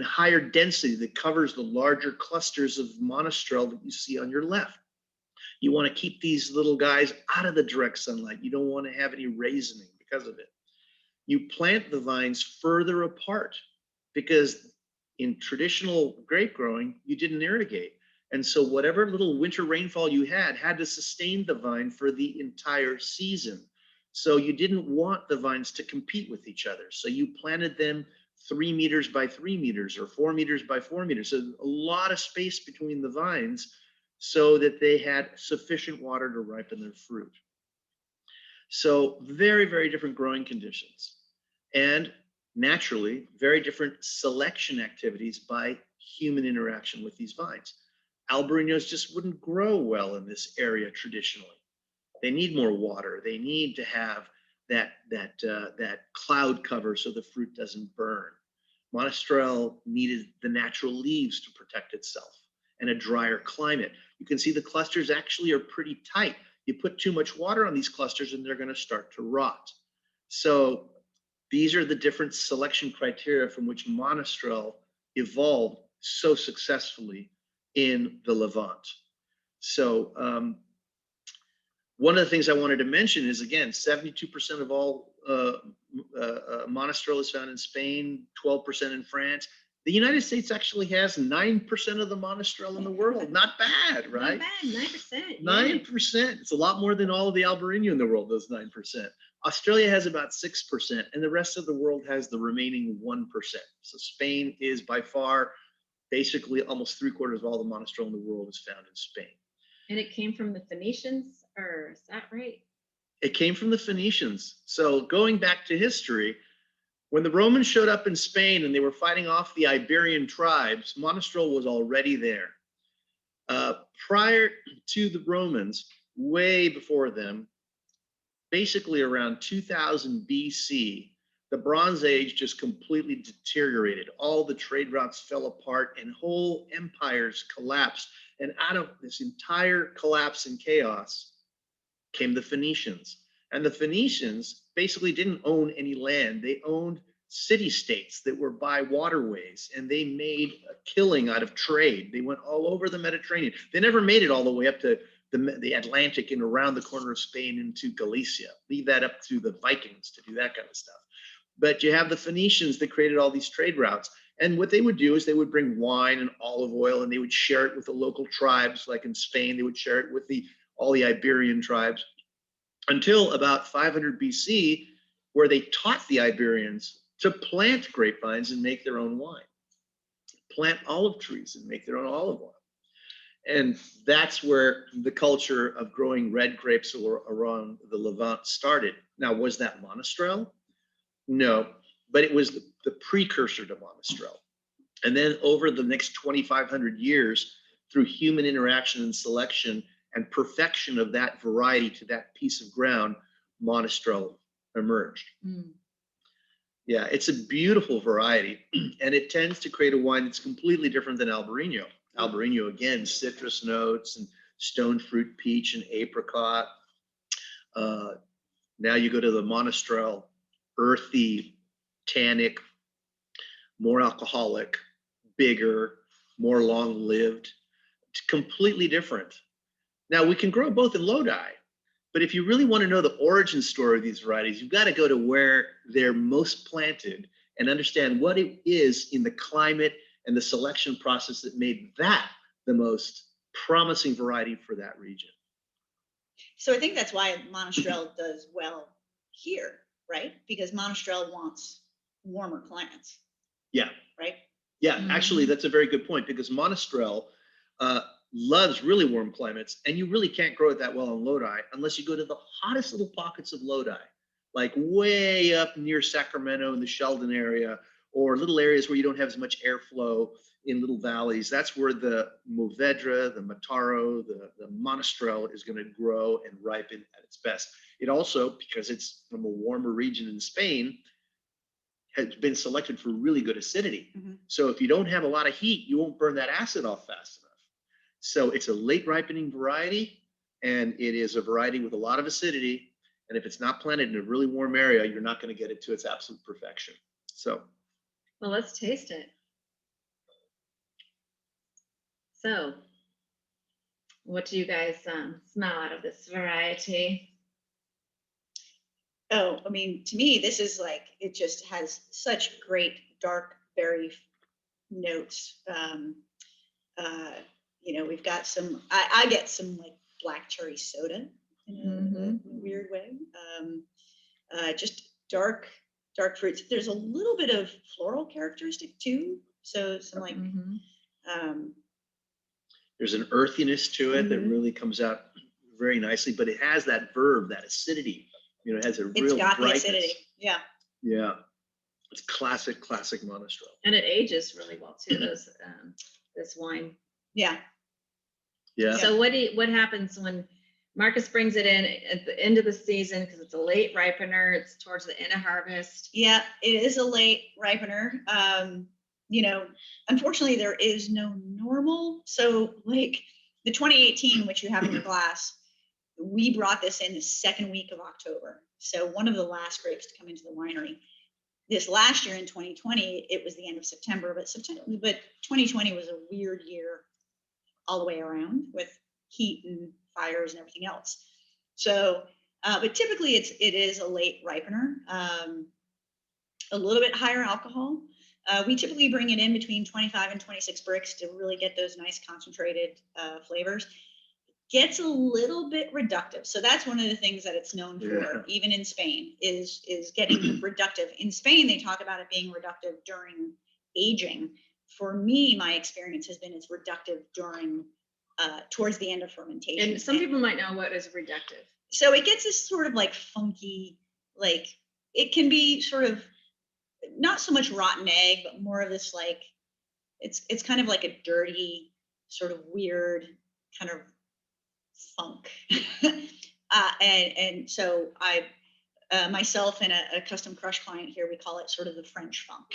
higher density that covers the larger clusters of Monastrell that you see on your left. You want to keep these little guys out of the direct sunlight. You don't want to have any raisoning because of it. You plant the vines further apart because in traditional grape growing, you didn't irrigate. And so whatever little winter rainfall you had to sustain the vine for the entire season. So you didn't want the vines to compete with each other. So you planted them 3 meters by 3 meters or 4 meters by 4 meters. So a lot of space between the vines so that they had sufficient water to ripen their fruit. So very, very different growing conditions. And naturally, very different selection activities by human interaction with these vines. Albariños just wouldn't grow well in this area traditionally. They need more water. They need to have that cloud cover so the fruit doesn't burn. Monastrell needed the natural leaves to protect itself and a drier climate. You can see the clusters actually are pretty tight. You put too much water on these clusters and they're going to start to rot. So these are the different selection criteria from which Monastrell evolved so successfully in the Levant. So one of the things I wanted to mention is, again, 72% of all Monastrell is found in Spain, 12% in France. The United States actually has 9% of the Monastrell in the world. Not bad, right? Not bad, 9%. 9%. It's a lot more than all of the Albariño in the world, those 9%. Australia has about 6%, and the rest of the world has the remaining 1%. So Spain is by far, basically almost 3/4 of all the Monastrell in the world is found in Spain. And it came from the Phoenicians, or is that right? It came from the Phoenicians. So going back to history, when the Romans showed up in Spain and they were fighting off the Iberian tribes, Monastrell was already there. Prior to the Romans, way before them, basically around 2000 BC, the Bronze Age just completely deteriorated. All the trade routes fell apart and whole empires collapsed. And out of this entire collapse and chaos came the Phoenicians. And the Phoenicians basically didn't own any land. They owned city-states that were by waterways, and they made a killing out of trade. They went all over the Mediterranean. They never made it all the way up to the Atlantic and around the corner of Spain into Galicia. Leave that up to the Vikings to do that kind of stuff. But you have the Phoenicians that created all these trade routes. And what they would do is they would bring wine and olive oil, and they would share it with the local tribes. Like in Spain, they would share it with all the Iberian tribes, until about 500 BC, where they taught the Iberians to plant grapevines and make their own wine, plant olive trees and make their own olive oil. And that's where the culture of growing red grapes around the Levant started. Now, was that Monastrell? No, but it was the precursor to Monastrell. And then over the next 2,500 years, through human interaction and selection and perfection of that variety to that piece of ground, Monastrell emerged. Mm. Yeah, it's a beautiful variety, and it tends to create a wine that's completely different than Albariño. Albariño, again, citrus notes and stone fruit, peach and apricot. Now you go to the Monastrell, earthy, tannic, more alcoholic, bigger, more long-lived. It's completely different. Now, we can grow both in Lodi, but if you really want to know the origin story of these varieties, you've got to go to where they're most planted and understand what it is in the climate and the selection process that made that the most promising variety for that region. So I think that's why Monastrell does well here, right? Because Monastrell wants warmer climates. Yeah. Right? Yeah, Mm-hmm. Actually, that's a very good point, because Monastrell loves really warm climates, and you really can't grow it that well in Lodi unless you go to the hottest little pockets of Lodi, like way up near Sacramento in the Sheldon area, or little areas where you don't have as much airflow in little valleys. That's where the Mourvedre, the Mataro, the Monastrell is going to grow and ripen at its best. It also, because it's from a warmer region in Spain, has been selected for really good acidity. Mm-hmm. So if you don't have a lot of heat, you won't burn that acid off fast enough. So it's a late ripening variety, and it is a variety with a lot of acidity. And if it's not planted in a really warm area, you're not going to get it to its absolute perfection. So, Well, let's taste it. So, what do you guys smell out of this variety? Oh, I mean, to me, this is like, it just has such great dark berry notes. We've got some, I get some like black cherry soda in a weird way. Just dark fruits. There's a little bit of floral characteristic too. So some like, there's an earthiness to it that really comes out very nicely, but it has that verve, that acidity. It has a real it's got the brightness. acidity. Yeah. Yeah. It's classic Monastrell. And it ages really well too, this wine. Yeah. Yeah. So what happens when Markus brings it in at the end of the season, because it's a late ripener, it's towards the end of harvest? Yeah, it is a late ripener. You know, unfortunately, there is no normal. So like the 2018, which you have in your glass, we brought this in the second week of October. So one of the last grapes to come into the winery. This last year in 2020, it was the end of September, but 2020 was a weird year all the way around with heat and fires and everything else. So, but typically it is a late ripener, a little bit higher alcohol. We typically bring it in between 25 and 26 bricks to really get those nice concentrated flavors. Gets a little bit reductive. So that's one of the things that it's known for, even in Spain, is getting reductive. In Spain, they talk about it being reductive during aging. For me, my experience has been it's reductive during towards the end of fermentation. And some people might know what is reductive. So it gets this sort of like funky, like it can be sort of not so much rotten egg, but more of this like it's kind of like a dirty, sort of weird kind of funk. And so I myself and a custom crush client here, we call it sort of the French funk.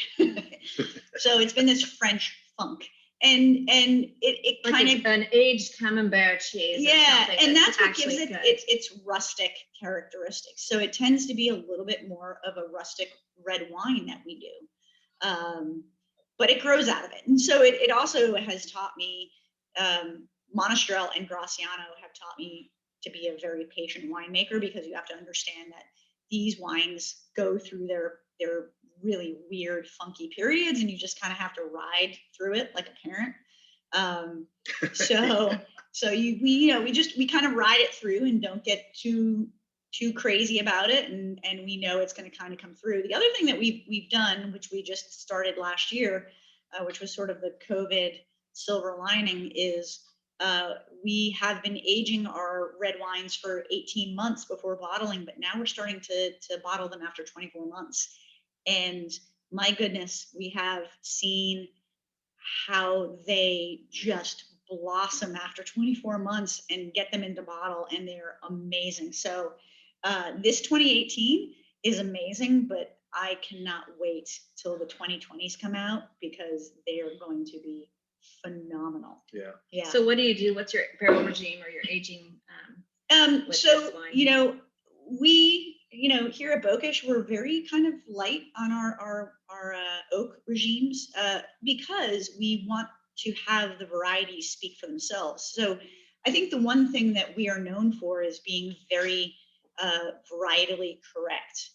So it's been this French funk. And it Like kind it's of an aged camembert cheese. yeah, and that's what gives actually it good. its rustic characteristics. So it tends to be a little bit more of a rustic red wine that we do, but it grows out of it. And so it also has taught me, Monastrell and Graciano have taught me to be a very patient winemaker, because you have to understand that these wines go through their really weird, funky periods, and you just kind of have to ride through it like a parent. So we kind of ride it through and don't get too crazy about it, and we know it's going to kind of come through. The other thing that we've done, which we just started last year, which was sort of the COVID silver lining, is we have been aging our red wines for 18 months before bottling, but now we're starting to bottle them after 24 months. And my goodness, we have seen how they just blossom after 24 months and get them into bottle, and they're amazing. So this 2018 is amazing, but I cannot wait till the 2020s come out, because they are going to be phenomenal. Yeah. So what do you do? What's your barrel regime or your aging? With So, this wine? we, here at Bokisch, we're very kind of light on our oak regimes, because we want to have the varieties speak for themselves. So I think the one thing that we are known for is being very varietally correct,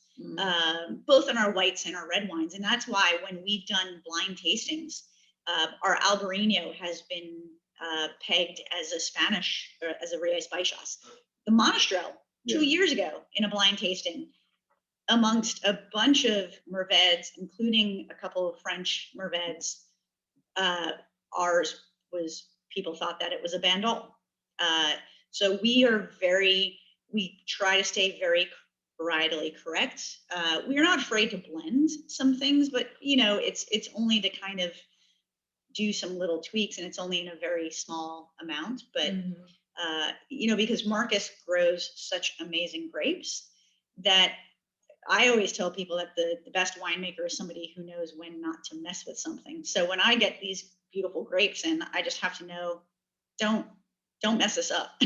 both in our whites and our red wines. And that's why when we've done blind tastings, our Albariño has been pegged as a Spanish, or as a Reyes Baixas. The Monastrell, 2 years ago in a blind tasting, amongst a bunch of Mervedes, including a couple of French Mervedes, ours was, people thought that it was a Bandol. So we try to stay very varietally correct. We're not afraid to blend some things, but it's only to kind of do some little tweaks, and it's only in a very small amount. But because Markus grows such amazing grapes, that I always tell people that the best winemaker is somebody who knows when not to mess with something. So when I get these beautiful grapes in, I just have to know, don't mess this up.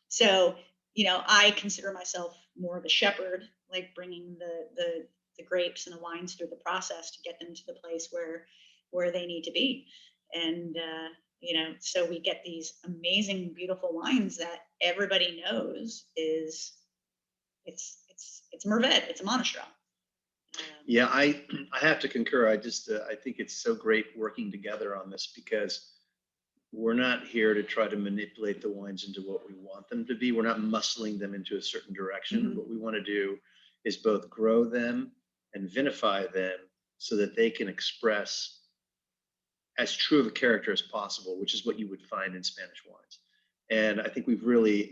So I consider myself more of a shepherd, like bringing the grapes and the wines through the process to get them to the place where they need to be. And so we get these amazing, beautiful wines that everybody knows it's Mervet, it's a Monastrell. Yeah, I have to concur. I think it's so great working together on this, because we're not here to try to manipulate the wines into what we want them to be. We're not muscling them into a certain direction. What we want to do is both grow them and vinify them so that they can express as true of a character as possible, which is what you would find in Spanish wines. And I think we've really,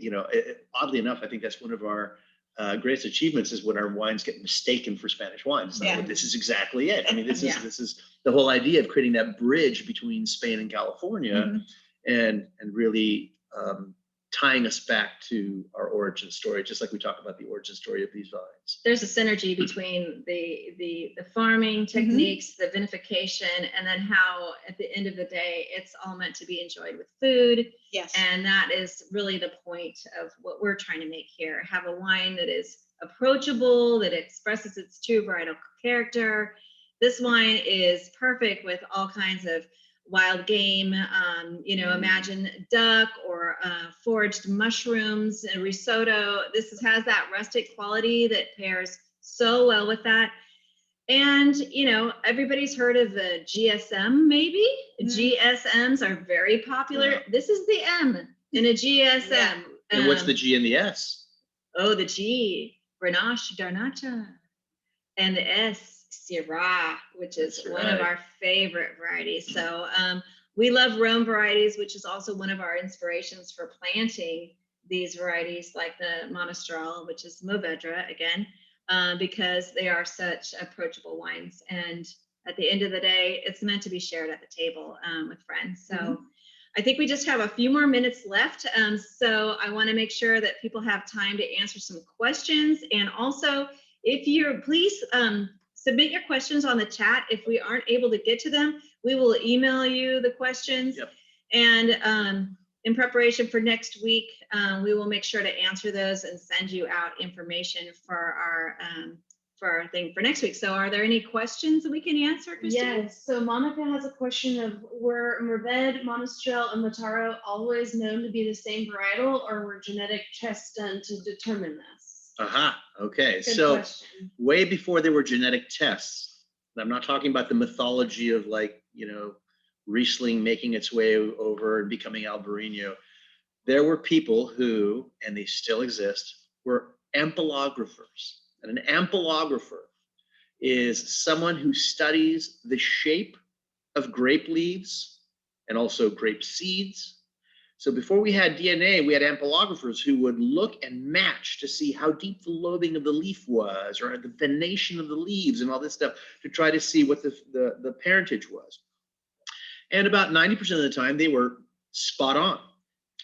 oddly enough, I think that's one of our greatest achievements is when our wines get mistaken for Spanish wines. So this is exactly it. I mean, this is the whole idea of creating that bridge between Spain and California, and really tying us back to our origin story, just like we talk about the origin story of these vines. There's a synergy between the farming techniques, the vinification, and then how at the end of the day, it's all meant to be enjoyed with food. Yes. And that is really the point of what we're trying to make here. Have a wine that is approachable, that expresses its true varietal character. This wine is perfect with all kinds of wild game, imagine duck or foraged mushrooms and risotto. This has that rustic quality that pairs so well with that. And, everybody's heard of the GSM, maybe? GSMs are very popular. Yeah. This is the M in a GSM. Yeah. And what's the G and the S? Oh, the G, Garnacha, and the S, Syrah, which is That's one of right. our favorite varieties. So we love Rome varieties, which is also one of our inspirations for planting these varieties, like the Monastrell, which is Mourvedre again, because they are such approachable wines. And at the end of the day, it's meant to be shared at the table with friends. So I think we just have a few more minutes left. So I want to make sure that people have time to answer some questions. And also, if you're, please submit your questions on the chat. If we aren't able to get to them, we will email you the questions. Yep. And in preparation for next week, we will make sure to answer those and send you out information for our thing for next week. So are there any questions that we can answer, Christine? Yes. So Monica has a question of, were Mourvedre, Monastrell, and Mataro always known to be the same varietal, or were genetic tests done to determine this? Okay. Good So question. way before there were genetic tests, I'm not talking about the mythology of Riesling making its way over and becoming Albariño. There were people who, and they still exist, were ampelographers. And an ampelographer is someone who studies the shape of grape leaves and also grape seeds. So before we had DNA, we had ampelographers who would look and match to see how deep the lobing of the leaf was, or the venation of the leaves and all this stuff, to try to see what the parentage was. And about 90% of the time, they were spot on,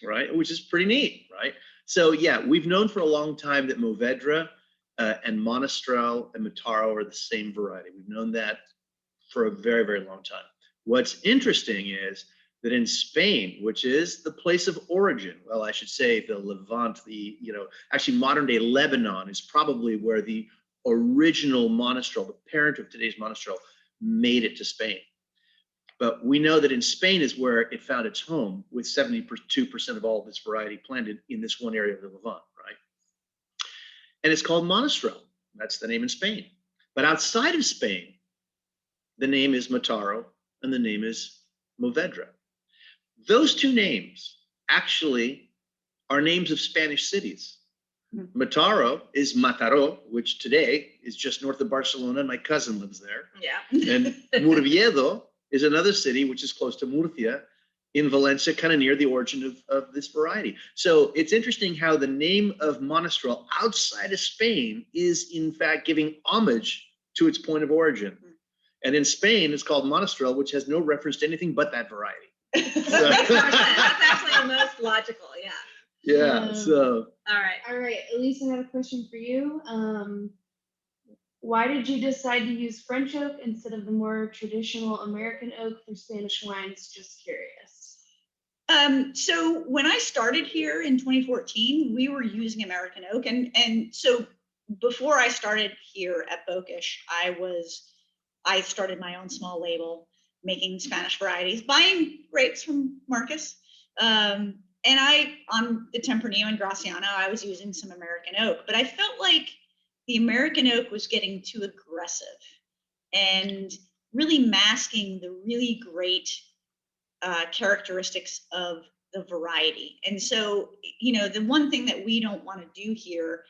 right? Which is pretty neat, right? So yeah, we've known for a long time that Mourvedre and Monastrell and Mataro are the same variety. We've known that for a very, very long time. What's interesting is that in Spain, which is the place of origin, well, I should say the Levant, actually modern day Lebanon is probably where the original Monastrell, the parent of today's Monastrell, made it to Spain. But we know that in Spain is where it found its home, with 72% of all of its variety planted in this one area of the Levant, right? And it's called Monastrell. That's the name in Spain. But outside of Spain, the name is Mataro and the name is Mourvedre. Those two names actually are names of Spanish cities. Mataro is Mataró, which today is just north of Barcelona. My cousin lives there. Yeah. And Murviedo is another city which is close to Murcia in Valencia, kind of near the origin of this variety. So it's interesting how the name of Monastrell outside of Spain is in fact giving homage to its point of origin. And in Spain, it's called Monastrell, which has no reference to anything but that variety. That makes more sense. That's actually the most logical, yeah. Yeah, so. All right. Elyse, I have a question for you. Why did you decide to use French oak instead of the more traditional American oak for Spanish wines? Just curious. So when I started here in 2014, we were using American oak. And so before I started here at Bokisch, I started my own small label, making Spanish varieties, buying grapes from Markus. And on the Tempranillo and Graciano, I was using some American oak, but I felt like the American oak was getting too aggressive and really masking the really great characteristics of the variety. And so, the one thing that we don't want to do here,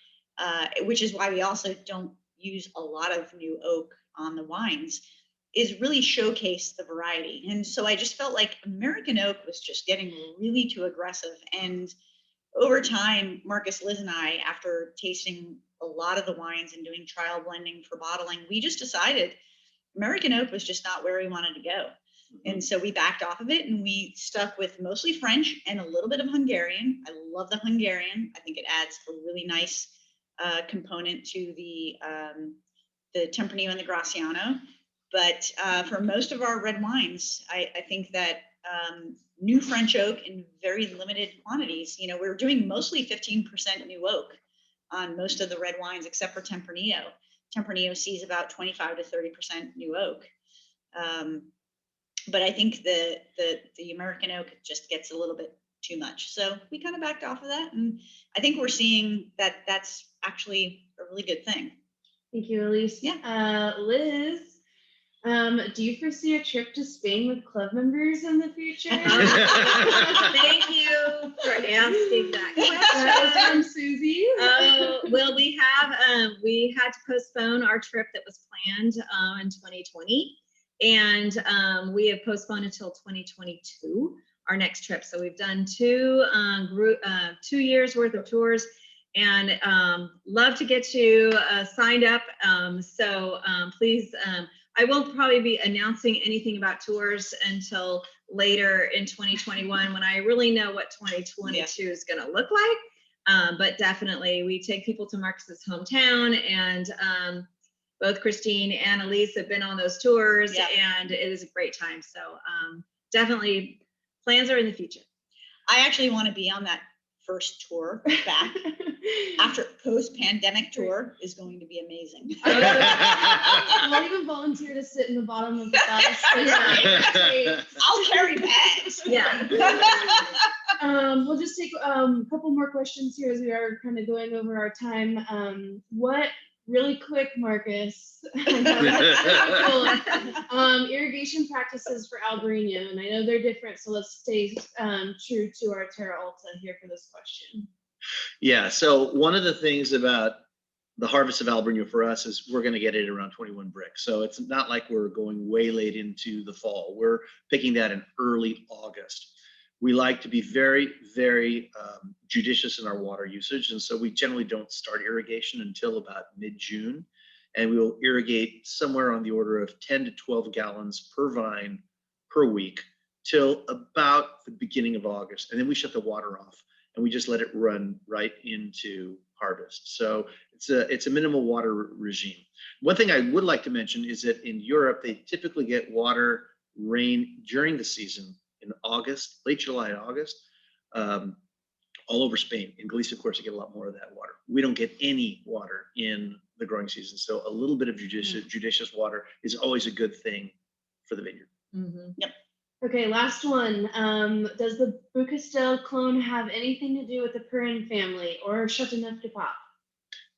which is why we also don't use a lot of new oak on the wines, is really showcase the variety. And so I just felt like American oak was just getting really too aggressive. And over time, Markus, Liz, and I, after tasting a lot of the wines and doing trial blending for bottling, we just decided American oak was just not where we wanted to go. And so we backed off of it and we stuck with mostly French and a little bit of Hungarian. I love the Hungarian. I think it adds a really nice component to the Tempranillo and the Graciano. But for most of our red wines, I think that new French oak in very limited quantities. You know, we're doing mostly 15% new oak on most of the red wines, except for Tempranillo. Tempranillo sees about 25 to 30% new oak. But I think the American oak just gets a little bit too much. So we kind of backed off of that. And I think we're seeing that that's actually a really good thing. Thank you, Elyse. Yeah. Liz, do you foresee a trip to Spain with club members in the future? Thank you for asking that That was question. from Susie. Well, we had to postpone our trip that was planned in 2020, and we have postponed until 2022, our next trip. So we've done 2 years worth of tours, and love to get you signed up. So please. I won't probably be announcing anything about tours until later in 2021 when I really know what 2022 is going to look like. But definitely we take people to Markus's hometown, and both Christine and Elyse have been on those tours, and it is a great time. So definitely plans are in the future. I actually want to be on that first tour back. After post-pandemic tour is going to be amazing. I'll even volunteer to sit in the bottom of the bus. I'll carry bags. Yeah. We'll just take a couple more questions here as we are kind of going over our time. Really quick, Markus, irrigation practices for Albariño, and I know they're different, so let's stay true to our Terra Alta here for this question. Yeah, so one of the things about the harvest of Albariño for us is we're going to get it around 21 bricks. So it's not like we're going way late into the fall. We're picking that in early August. We like to be very, very judicious in our water usage. And so we generally don't start irrigation until about mid-June. And we will irrigate somewhere on the order of 10 to 12 gallons per vine per week till about the beginning of August. And then we shut the water off and we just let it run right into harvest. So it's a minimal water regime. One thing I would like to mention is that in Europe, they typically get rain during the season in August, late July and August, all over Spain. In Galicia, of course, you get a lot more of that water. We don't get any water in the growing season. So a little bit of judicious water is always a good thing for the vineyard. Mm-hmm. Yep. Okay, last one. Does the Beaucastel clone have anything to do with the Perrin family or Châteauneuf du Pape?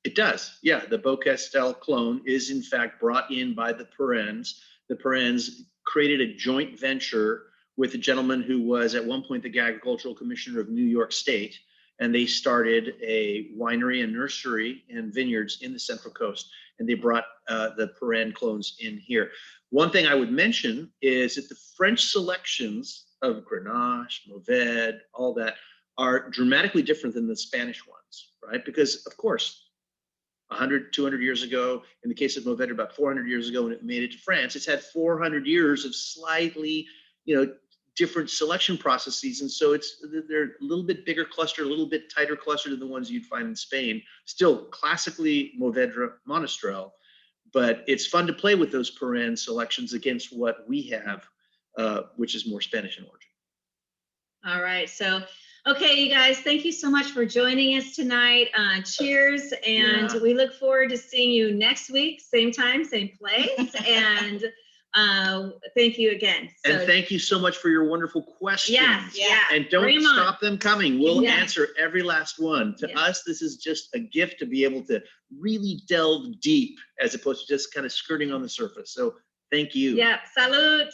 It does. Yeah, the Beaucastel clone is in fact brought in by the Perrins. The Perrins created a joint venture with a gentleman who was at one point the agricultural commissioner of New York State, and they started a winery and nursery and vineyards in the Central Coast, and they brought the Perrin clones in here. One thing I would mention is that the French selections of Grenache, Mourvedre, all that are dramatically different than the Spanish ones, right? Because of course, 100, 200 years ago, in the case of Mourvedre, about 400 years ago when it made it to France, it's had 400 years of slightly, different selection processes. And so they're a little bit bigger cluster, a little bit tighter cluster than the ones you'd find in Spain. Still classically Mourvedre Monastrell, but it's fun to play with those Perrin selections against what we have, which is more Spanish in origin. All right. So, okay, you guys, thank you so much for joining us tonight. Cheers. And we look forward to seeing you next week, same time, same place. And thank you again. So, and thank you so much for your wonderful questions. Yes. And don't stop them coming. We'll answer every last one. To us, this is just a gift to be able to really delve deep as opposed to just kind of skirting on the surface. So thank you. Yeah. Salud.